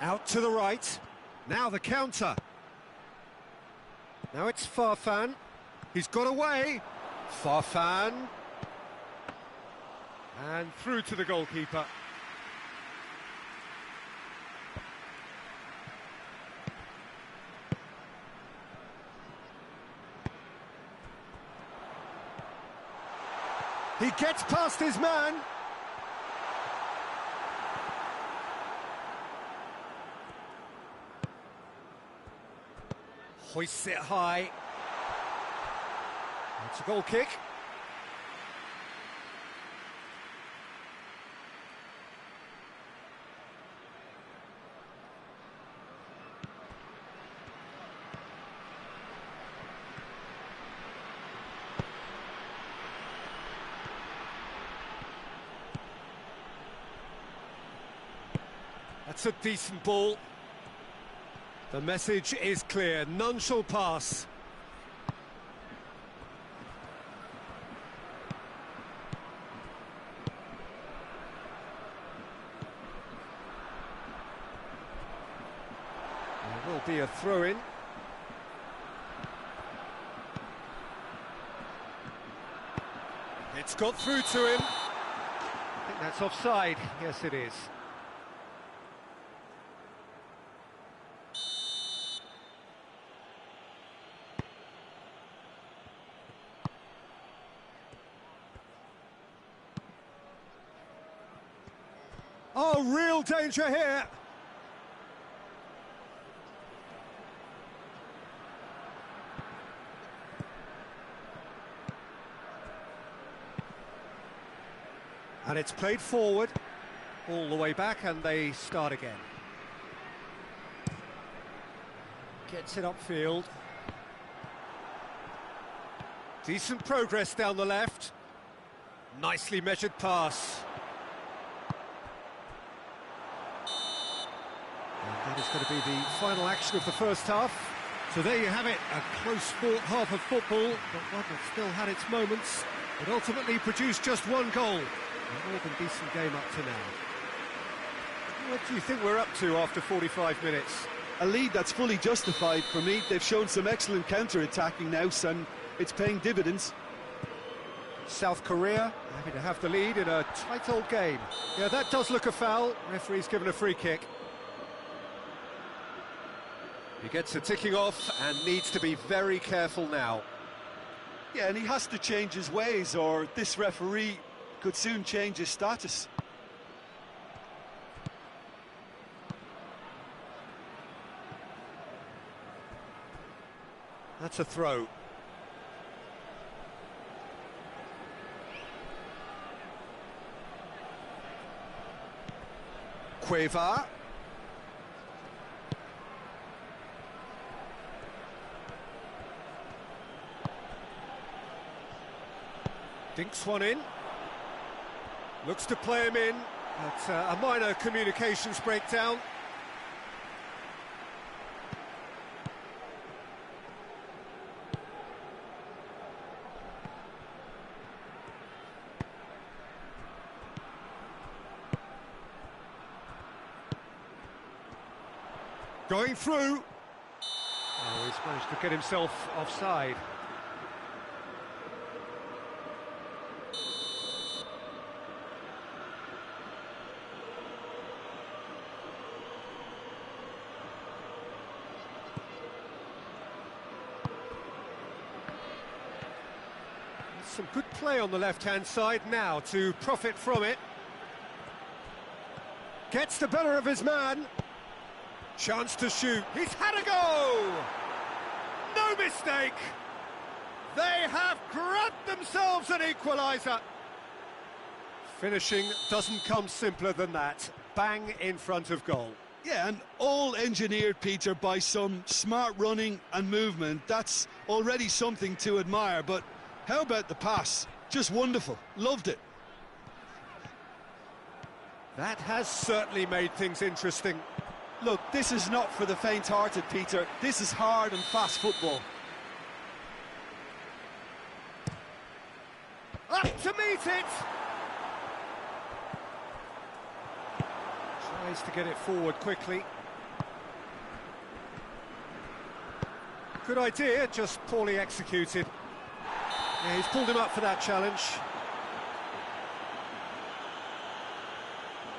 Out to the right. Now the counter. Now it's Farfan. He's got away. Farfan. And through to the goalkeeper. He gets past his man. Hoists it high. It's a goal kick. That's a decent ball. The message is clear, none shall pass. There will be a throw-in. It's got through to him. I think that's offside. Yes, it is. Oh, real danger here. And it's played forward, all the way back, and they start again. Gets it upfield. Decent progress down the left. Nicely measured pass. That is going to be the final action of the first half. So there you have it, a close-fought half of football, but one that still had its moments. It ultimately produced just one goal. A more than decent game up to now. What do you think we're up to after 45 minutes? A lead that's fully justified for me. They've shown some excellent counter-attacking now, and it's paying dividends. South Korea happy to have the lead in a tight old game. Yeah, that does look a foul. Referee's given a free kick. He gets a ticking off and needs to be very careful now. Yeah, and he has to change his ways, or this referee could soon change his status. That's a throw. Cueva. Dinks one in. Looks to play him in, but a minor communications breakdown. Going through. Oh, he's managed to get himself offside. Some good play on the left-hand side now to profit from it. Gets the better of his man. Chance to shoot. He's had a go! No mistake! They have grabbed themselves an equaliser. Finishing doesn't come simpler than that. Bang in front of goal. Yeah, and all engineered, Peter, by some smart running and movement. That's already something to admire, but how about the pass? Just wonderful. Loved it. That has certainly made things interesting. Look, this is not for the faint-hearted, Peter. This is hard and fast football. Up to meet it! Tries to get it forward quickly. Good idea, just poorly executed. Yeah, he's pulled him up for that challenge.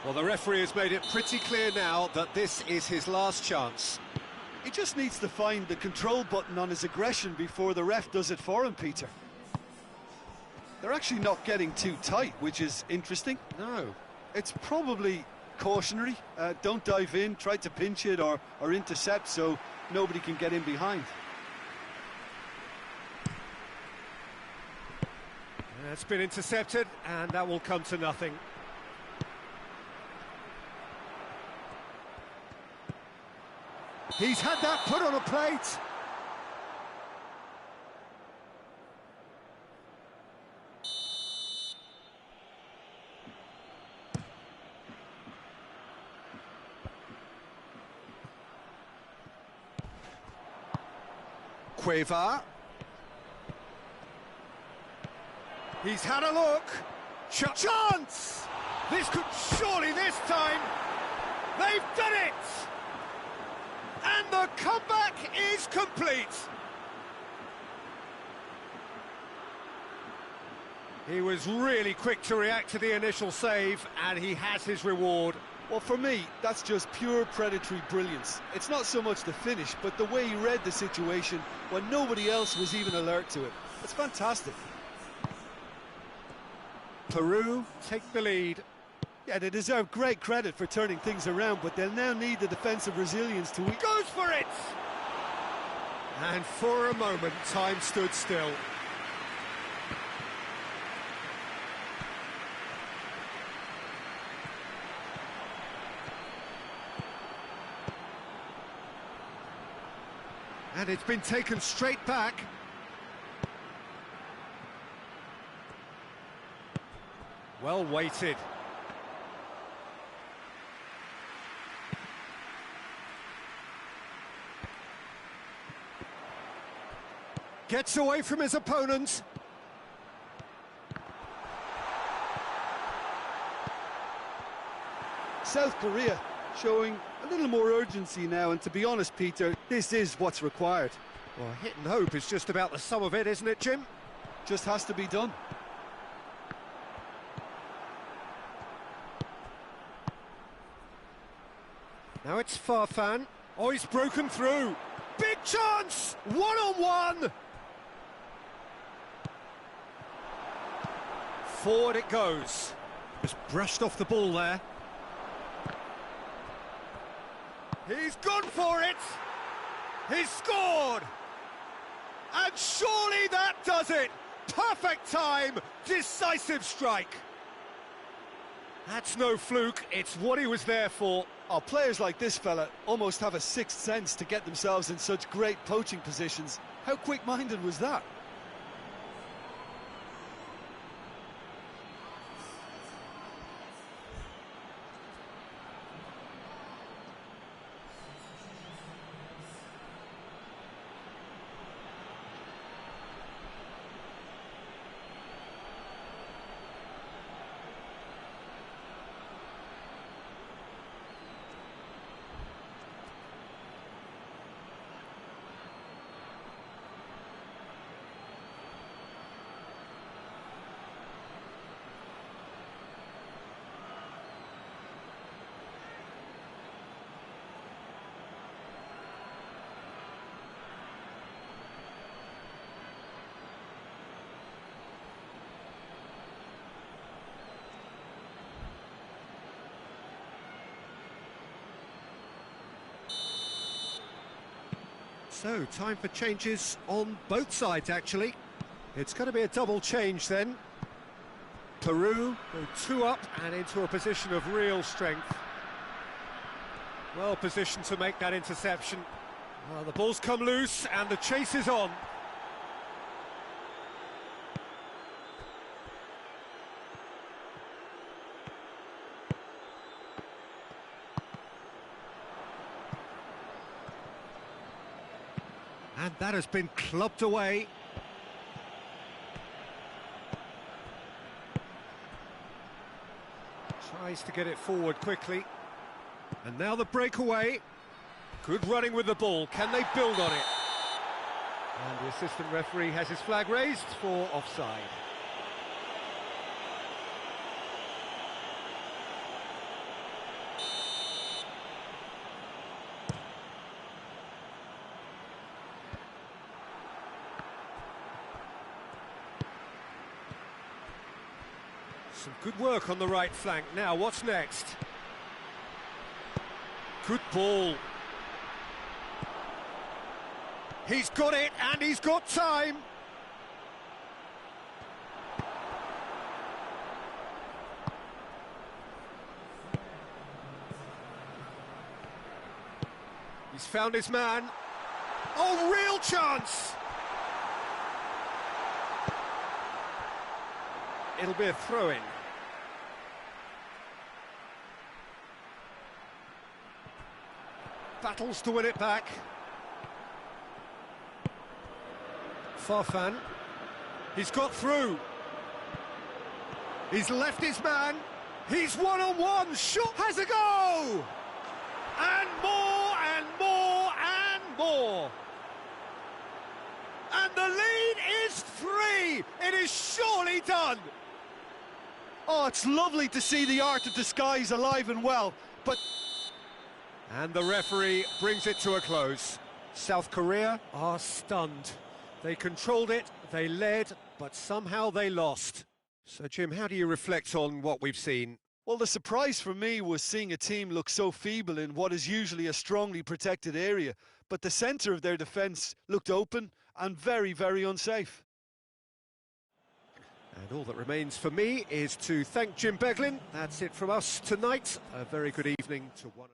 Well, the referee has made it pretty clear now that this is his last chance. He just needs to find the control button on his aggression before the ref does it for him, Peter. They're actually not getting too tight, which is interesting. No. It's probably cautionary. Don't dive in, try to pinch it or intercept so nobody can get in behind. It's been intercepted, and that will come to nothing. He's had that put on a plate. Cueva. He's had a look. Chance! This could surely this time. They've done it! And the comeback is complete. He was really quick to react to the initial save, and he has his reward. Well, for me, that's just pure predatory brilliance. It's not so much the finish, but the way he read the situation when nobody else was even alert to it. It's fantastic. Peru take the lead. Yeah, they deserve great credit for turning things around, but they'll now need the defensive resilience to... Goes for it! And for a moment, time stood still. And it's been taken straight back. Well weighted. Gets away from his opponent. South Korea showing a little more urgency now, and to be honest, Peter, this is what's required. Well, hit and hope is just about the sum of it, isn't it, Jim? Just has to be done. Now it's Farfan. Oh, he's broken through. Big chance! One-on-one! Forward it goes. Just brushed off the ball there. He's gone for it! He's scored! And surely that does it! Perfect time, decisive strike. That's no fluke, it's what he was there for. Oh, players like this fella almost have a sixth sense to get themselves in such great poaching positions. How quick-minded was that? So, time for changes on both sides, actually. It's going to be a double change then. Peru go 2 up and into a position of real strength. Well positioned to make that interception. Well, the ball's come loose and the chase is on. And that has been clubbed away. Tries to get it forward quickly. And now the breakaway. Good running with the ball. Can they build on it? And the assistant referee has his flag raised for offside. Some good work on the right flank. Now, what's next? Good ball. He's got it, and he's got time. He's found his man. Oh, real chance! It'll be a throw-in. Battles to win it back. Farfan. He's got through. He's left his man. He's one-on-one. Shot has a go! And more and more and more. And the lead is 3. It is surely done. Oh, it's lovely to see the art of disguise alive and well, but... And the referee brings it to a close. South Korea are stunned. They controlled it, they led, but somehow they lost. So, Jim, how do you reflect on what we've seen? Well, the surprise for me was seeing a team look so feeble in what is usually a strongly protected area, but the centre of their defence looked open and very, very unsafe. And all that remains for me is to thank Jim Beglin. That's it from us tonight. A very good evening to one.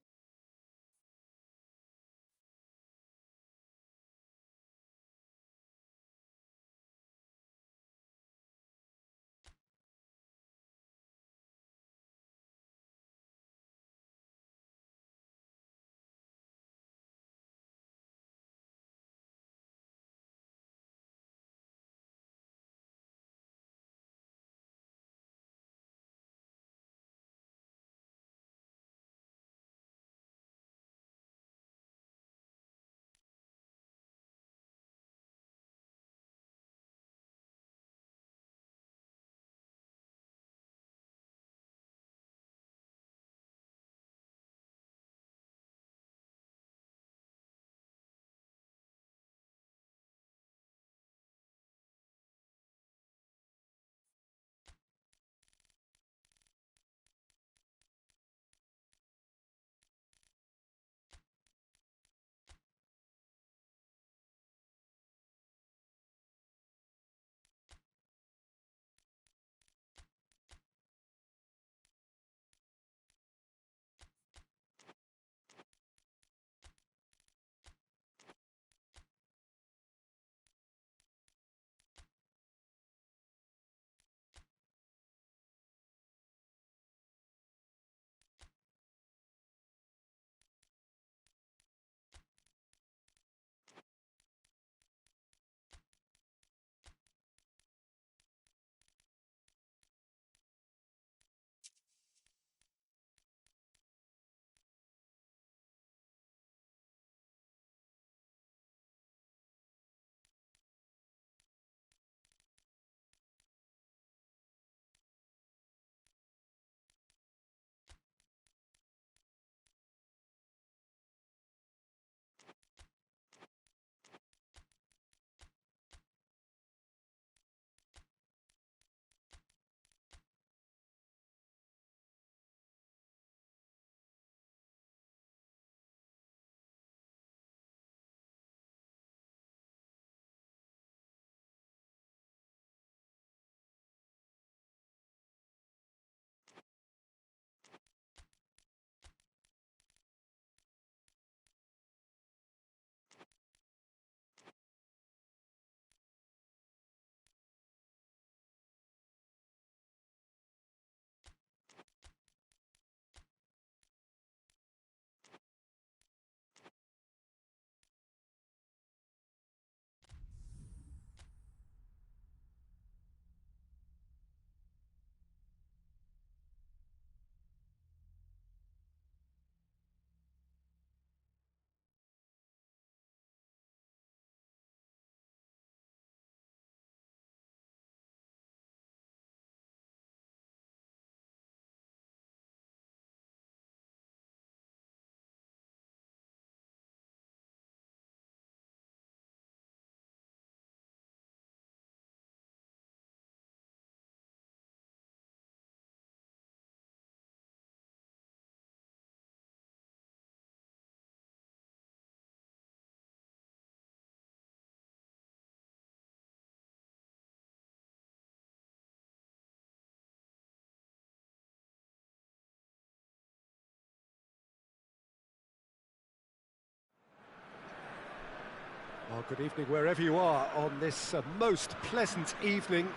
Well, good evening wherever you are on this most pleasant evening.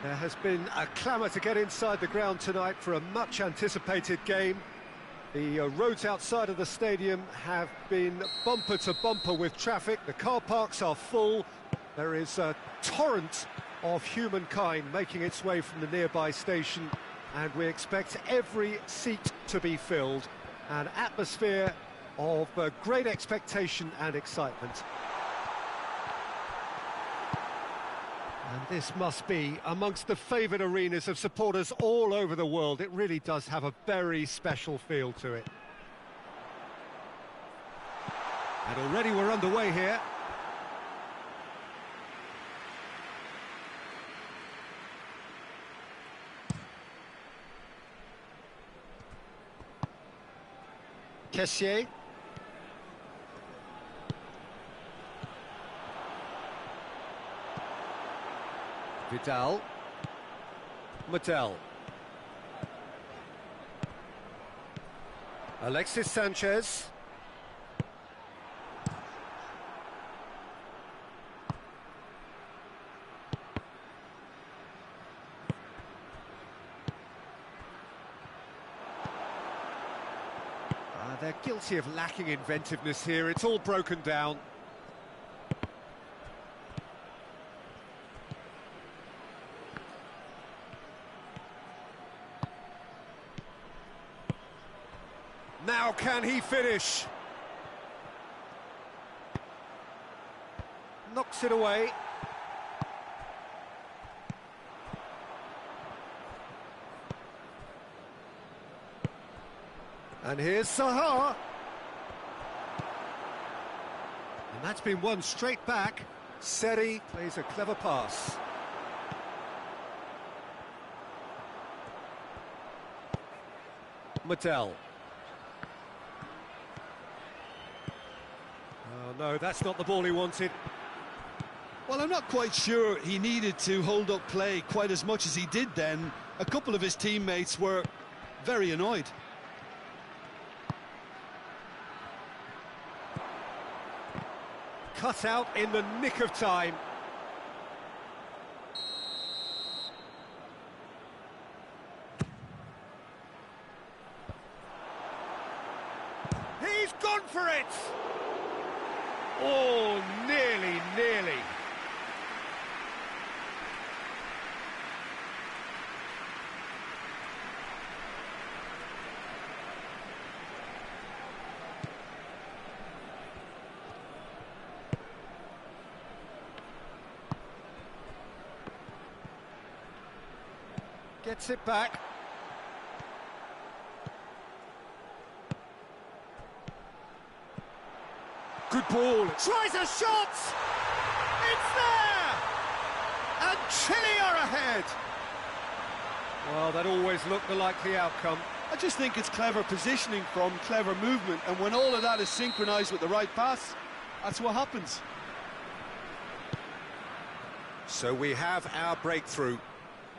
There has been a clamour to get inside the ground tonight for a much anticipated game. The roads outside of the stadium have been bumper to bumper with traffic. The car parks are full. There is a torrent of humankind making its way from the nearby station, and we expect every seat to be filled. An atmosphere of great expectation and excitement. And this must be amongst the favoured arenas of supporters all over the world. It really does have a very special feel to it. And already we're underway here. Kessié. Vidal. Mattel. Alexis Sanchez. They're guilty of lacking inventiveness here. It's all broken down. Now can he finish? Knocks it away. And here's Zaha. And that's been won straight back. Seri plays a clever pass. Mattel. Oh no, that's not the ball he wanted. Well, I'm not quite sure he needed to hold up play quite as much as he did then. A couple of his teammates were very annoyed. Cut out in the nick of time. He's gone for it! Oh, nearly. Gets it back. Good ball. Tries a shot! It's there! And Chile are ahead! Well, that always looked the likely outcome. I just think it's clever positioning from clever movement, and when all of that is synchronised with the right pass, that's what happens. So we have our breakthrough.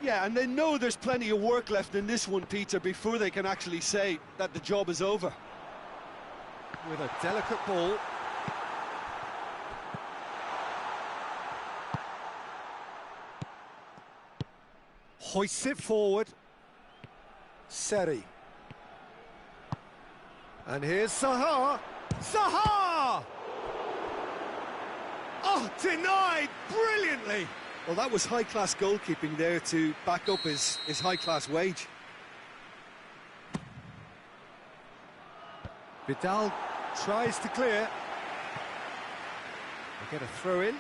Yeah, and they know there's plenty of work left in this one, Peter, before they can actually say that the job is over. With a delicate ball. Hoists it forward. Seri. And here's Zaha. Zaha! Oh, denied brilliantly. Well, that was high-class goalkeeping there to back up his high-class wage. Vidal tries to clear. They get a throw in.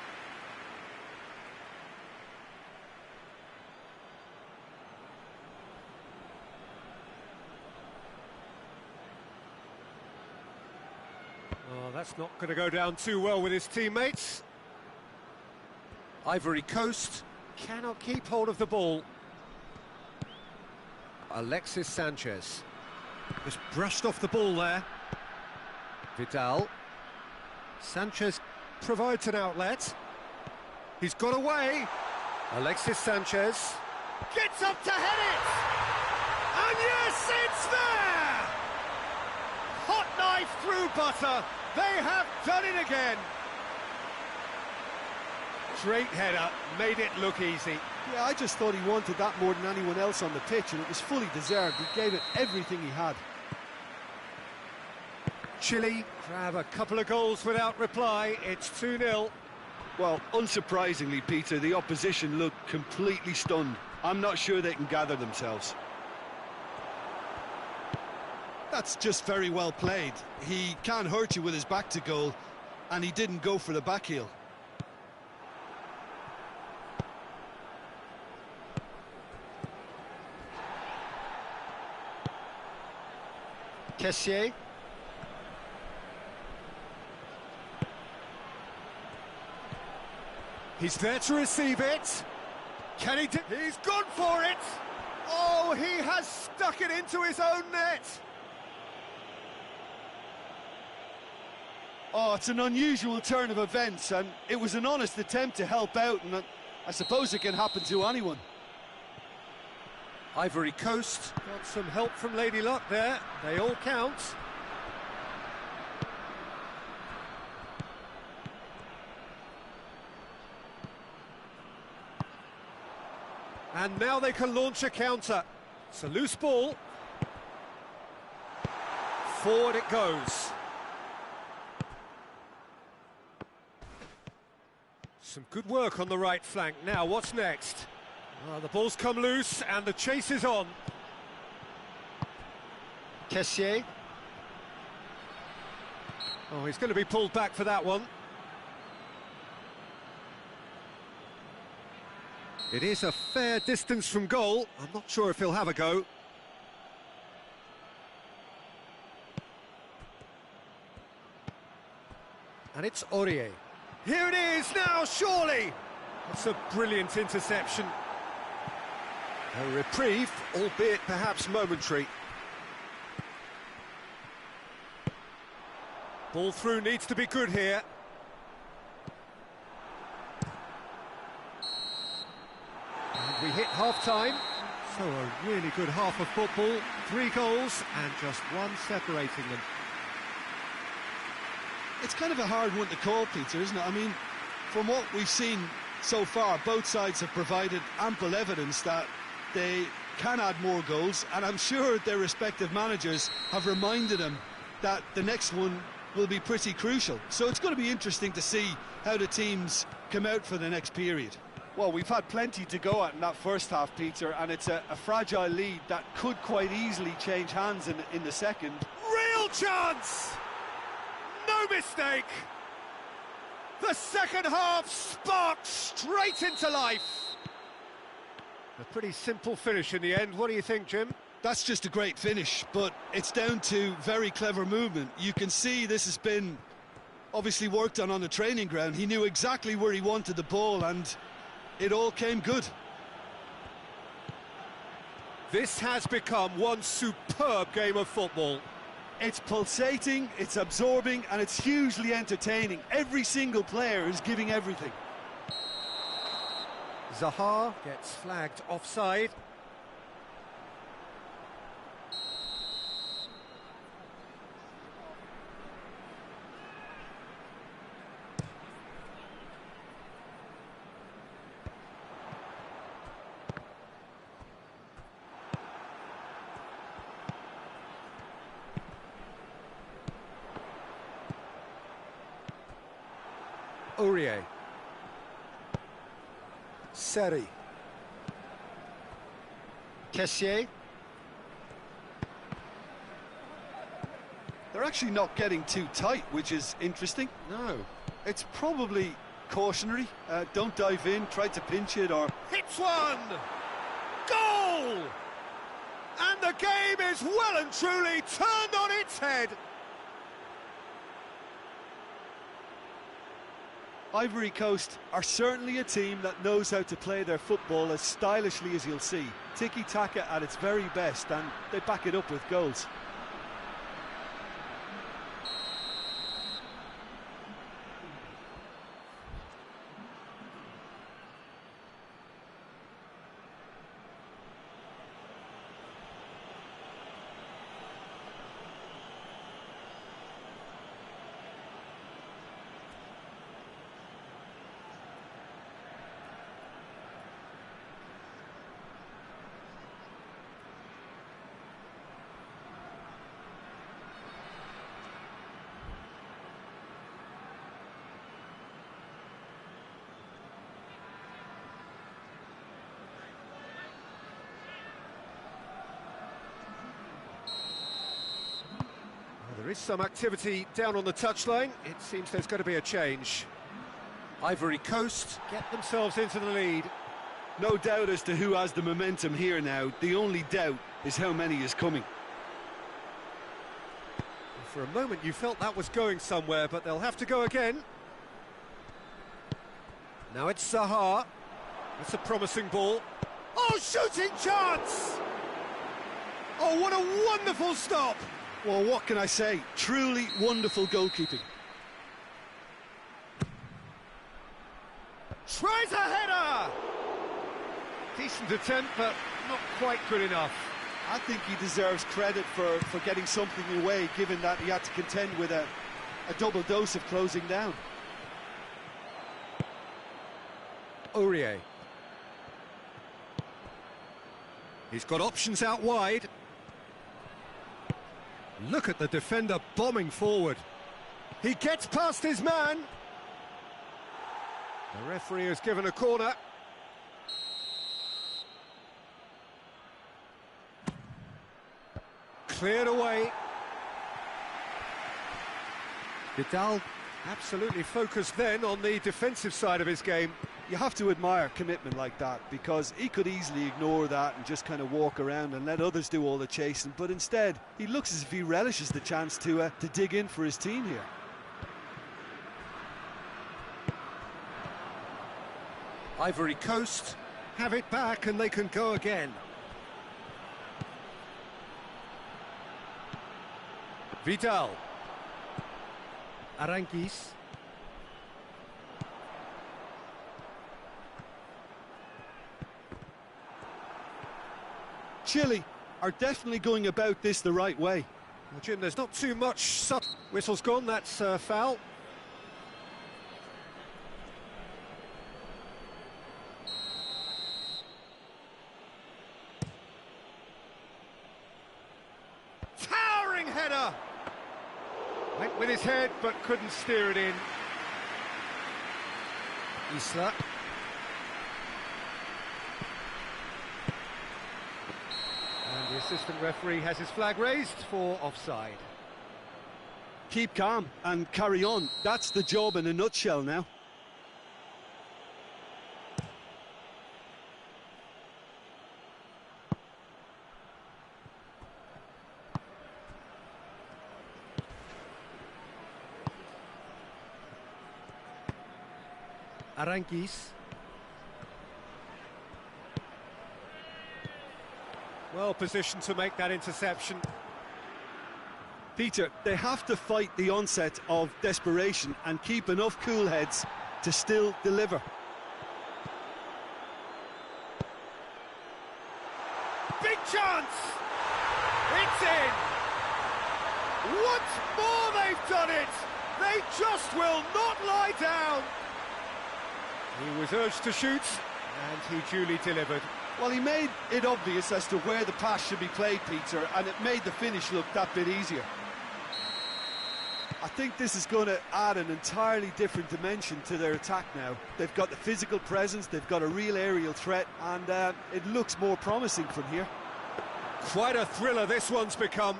Oh, that's not going to go down too well with his teammates. Ivory Coast cannot keep hold of the ball. Alexis Sanchez just brushed off the ball there. Vidal. Sanchez provides an outlet. He's got away. Alexis Sanchez gets up to head it. And yes, it's there! Hot knife through butter. They have done it again. Straight header, made it look easy. Yeah, I just thought he wanted that more than anyone else on the pitch, and it was fully deserved. He gave it everything he had. Chile grab a couple of goals without reply. It's 2-0. Well, unsurprisingly, Peter, the opposition looked completely stunned. I'm not sure they can gather themselves. That's just very well played. He can't hurt you with his back to goal, and he didn't go for the back heel. Kessié. He's there to receive it. Can he do? He's gone for it. Oh, he has stuck it into his own net. Oh, it's an unusual turn of events, and it was an honest attempt to help out, and I suppose it can happen to anyone. Ivory Coast got some help from Lady Luck there. They all count. And now they can launch a counter. It's a loose ball. Forward it goes. Some good work on the right flank. Now, what's next? The ball's come loose and the chase is on. Kessié. Oh, he's going to be pulled back for that one. It is a fair distance from goal. I'm not sure if he'll have a go. And it's Aurier. Here it is now, surely! That's a brilliant interception. A reprieve, albeit perhaps momentary. Ball through needs to be good here. And we hit half-time. So a really good half of football. 3 goals and just one separating them. It's kind of a hard one to call, Peter, isn't it? I mean, from what we've seen so far, both sides have provided ample evidence that they can add more goals, and I'm sure their respective managers have reminded them that the next one will be pretty crucial. So it's going to be interesting to see how the teams come out for the next period. Well, we've had plenty to go at in that first half, Peter, and it's a fragile lead that could quite easily change hands in the second. Real chance! No mistake! The second half sparked straight into life. A pretty simple finish in the end. What do you think, Jim? That's just a great finish, but it's down to very clever movement. You can see this has been obviously worked on the training ground. He knew exactly where he wanted the ball, and it all came good. This has become one superb game of football. It's pulsating, it's absorbing, and it's hugely entertaining. Every single player is giving everything. Zaha gets flagged offside. Aurier. Seri. Kessié. They're actually not getting too tight, which is interesting. No. It's probably cautionary. Don't dive in, try to pinch it, or... Hits one! Goal! And the game is well and truly turned on its head. Ivory Coast are certainly a team that knows how to play their football as stylishly as you'll see. Tiki-taka at its very best, and they back it up with goals. There is some activity down on the touchline. It seems there's going to be a change. Ivory Coast get themselves into the lead. No doubt as to who has the momentum here now. The only doubt is how many is coming. For a moment you felt that was going somewhere, but they'll have to go again. Now it's Sahar. It's a promising ball. Oh, shooting chance! Oh, what a wonderful stop! Well, what can I say? Truly wonderful goalkeeping. Tries a header! Decent attempt, but not quite good enough. I think he deserves credit for getting something away, given that he had to contend with a double dose of closing down. Aurier. He's got options out wide. Look at the defender bombing forward. He gets past his man. The referee has given a corner. Cleared away. Vidal absolutely focused then on the defensive side of his game. You have to admire commitment like that, because he could easily ignore that and just kind of walk around and let others do all the chasing, but instead he looks as if he relishes the chance to dig in for his team here. Ivory Coast have it back and they can go again. Vidal. Aranguiz. Chile are definitely going about this the right way. Well, Jim, there's not too much. Whistle's gone, that's foul. Towering header! Went with his head, but couldn't steer it in. Isla. And the assistant referee has his flag raised for offside. Keep calm and carry on. That's the job in a nutshell now. Aranguiz. Well positioned to make that interception. Peter, they have to fight the onset of desperation and keep enough cool heads to still deliver. Big chance! It's in! Once more they've done it! They just will not lie down! He was urged to shoot, and he duly delivered. Well, he made it obvious as to where the pass should be played, Peter, and it made the finish look that bit easier. I think this is going to add an entirely different dimension to their attack now. They've got the physical presence, they've got a real aerial threat, and it looks more promising from here. Quite a thriller this one's become.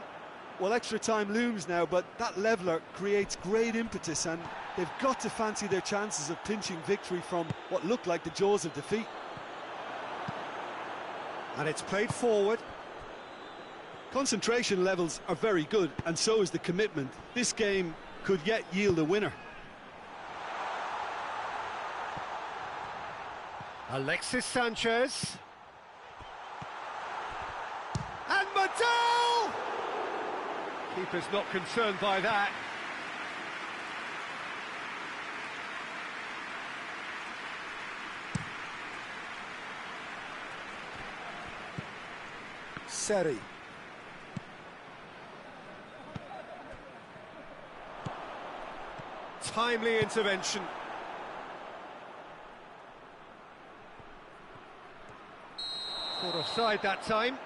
Well, extra time looms now, but that leveller creates great impetus, and they've got to fancy their chances of pinching victory from what looked like the jaws of defeat. And it's played forward. Concentration levels are very good, and so is the commitment. This game could yet yield a winner. Alexis Sanchez. And Vidal! Keeper's not concerned by that. Seri. Timely intervention. Caught offside that time.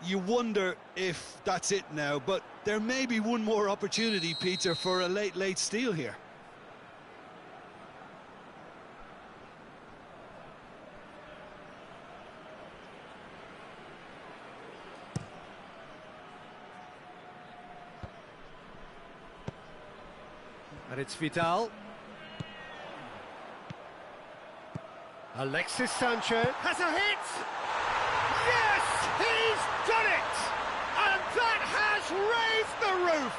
You wonder if that's it now, but there may be one more opportunity, Peter, for a late steal here. And it's Vidal. Alexis Sanchez has a hit! Yes! He's done it! And that has raised the roof!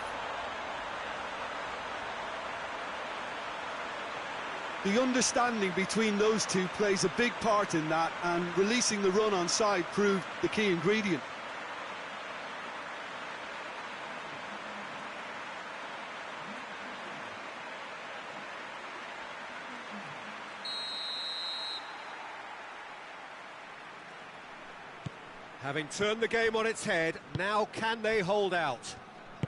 The understanding between those two plays a big part in that, and releasing the run on side proved the key ingredient. Having turned the game on its head, now can they hold out?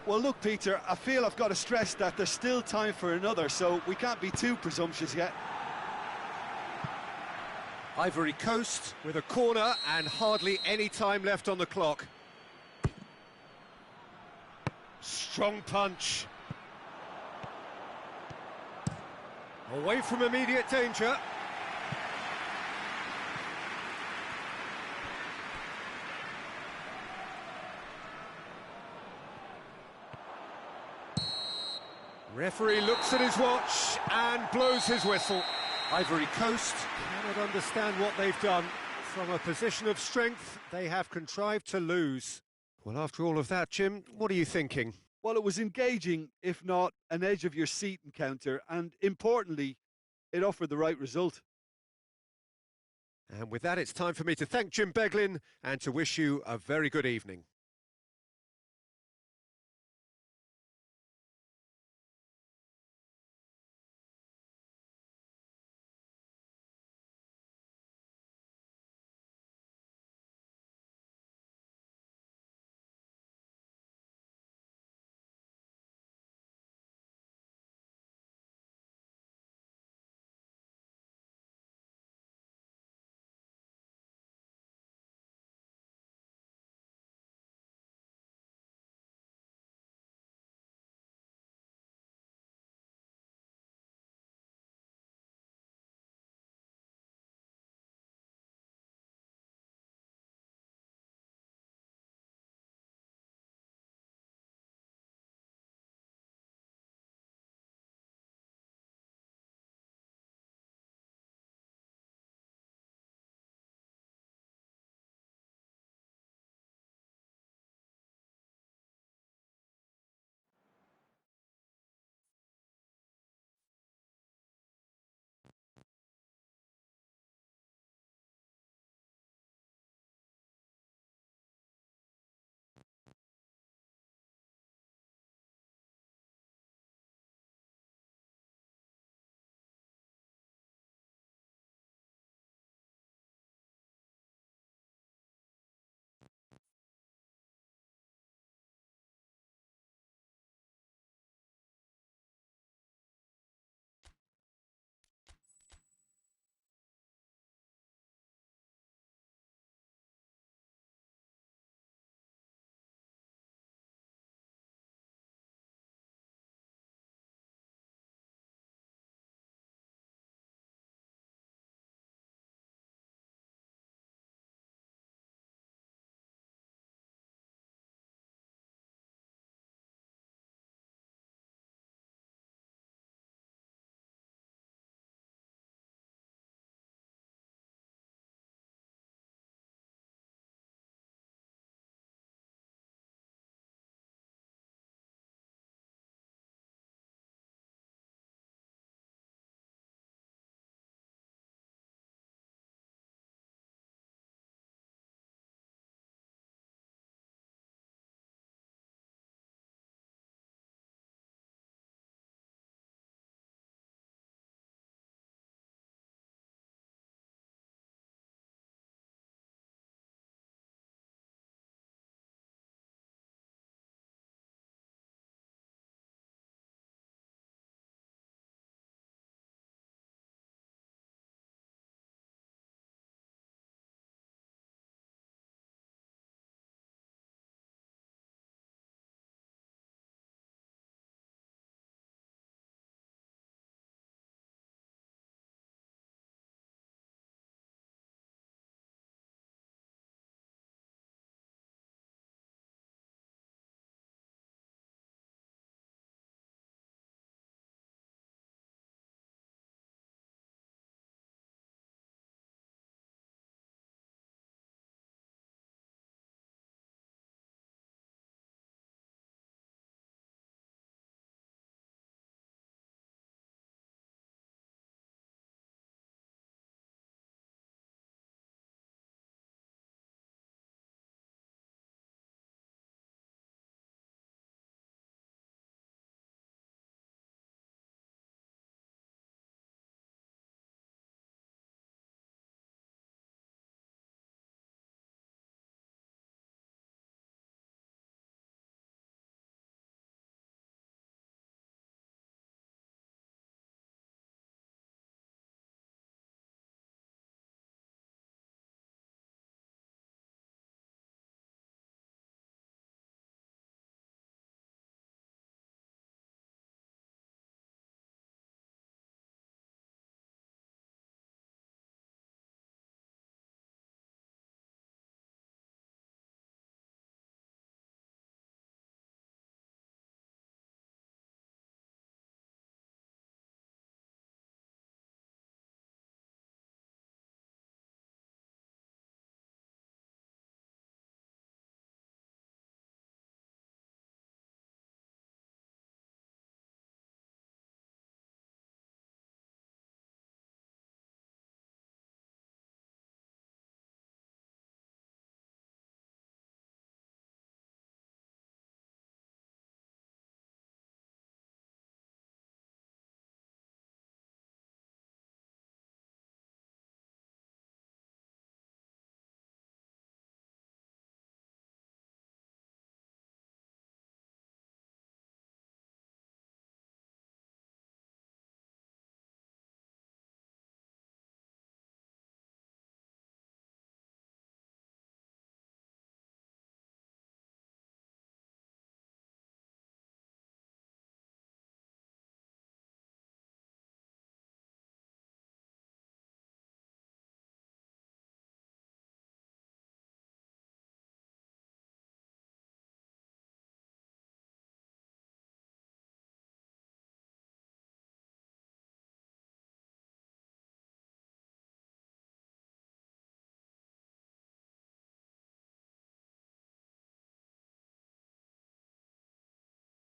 Well, look, Peter, I feel I've got to stress that there's still time for another, so we can't be too presumptuous yet. Ivory Coast with a corner and hardly any time left on the clock. Strong punch. Away from immediate danger. Referee looks at his watch and blows his whistle. Ivory Coast cannot understand what they've done. From a position of strength, they have contrived to lose. Well, after all of that, Jim, what are you thinking? Well, it was engaging, if not an edge-of-your-seat encounter, and importantly, it offered the right result. And with that, it's time for me to thank Jim Beglin and to wish you a very good evening.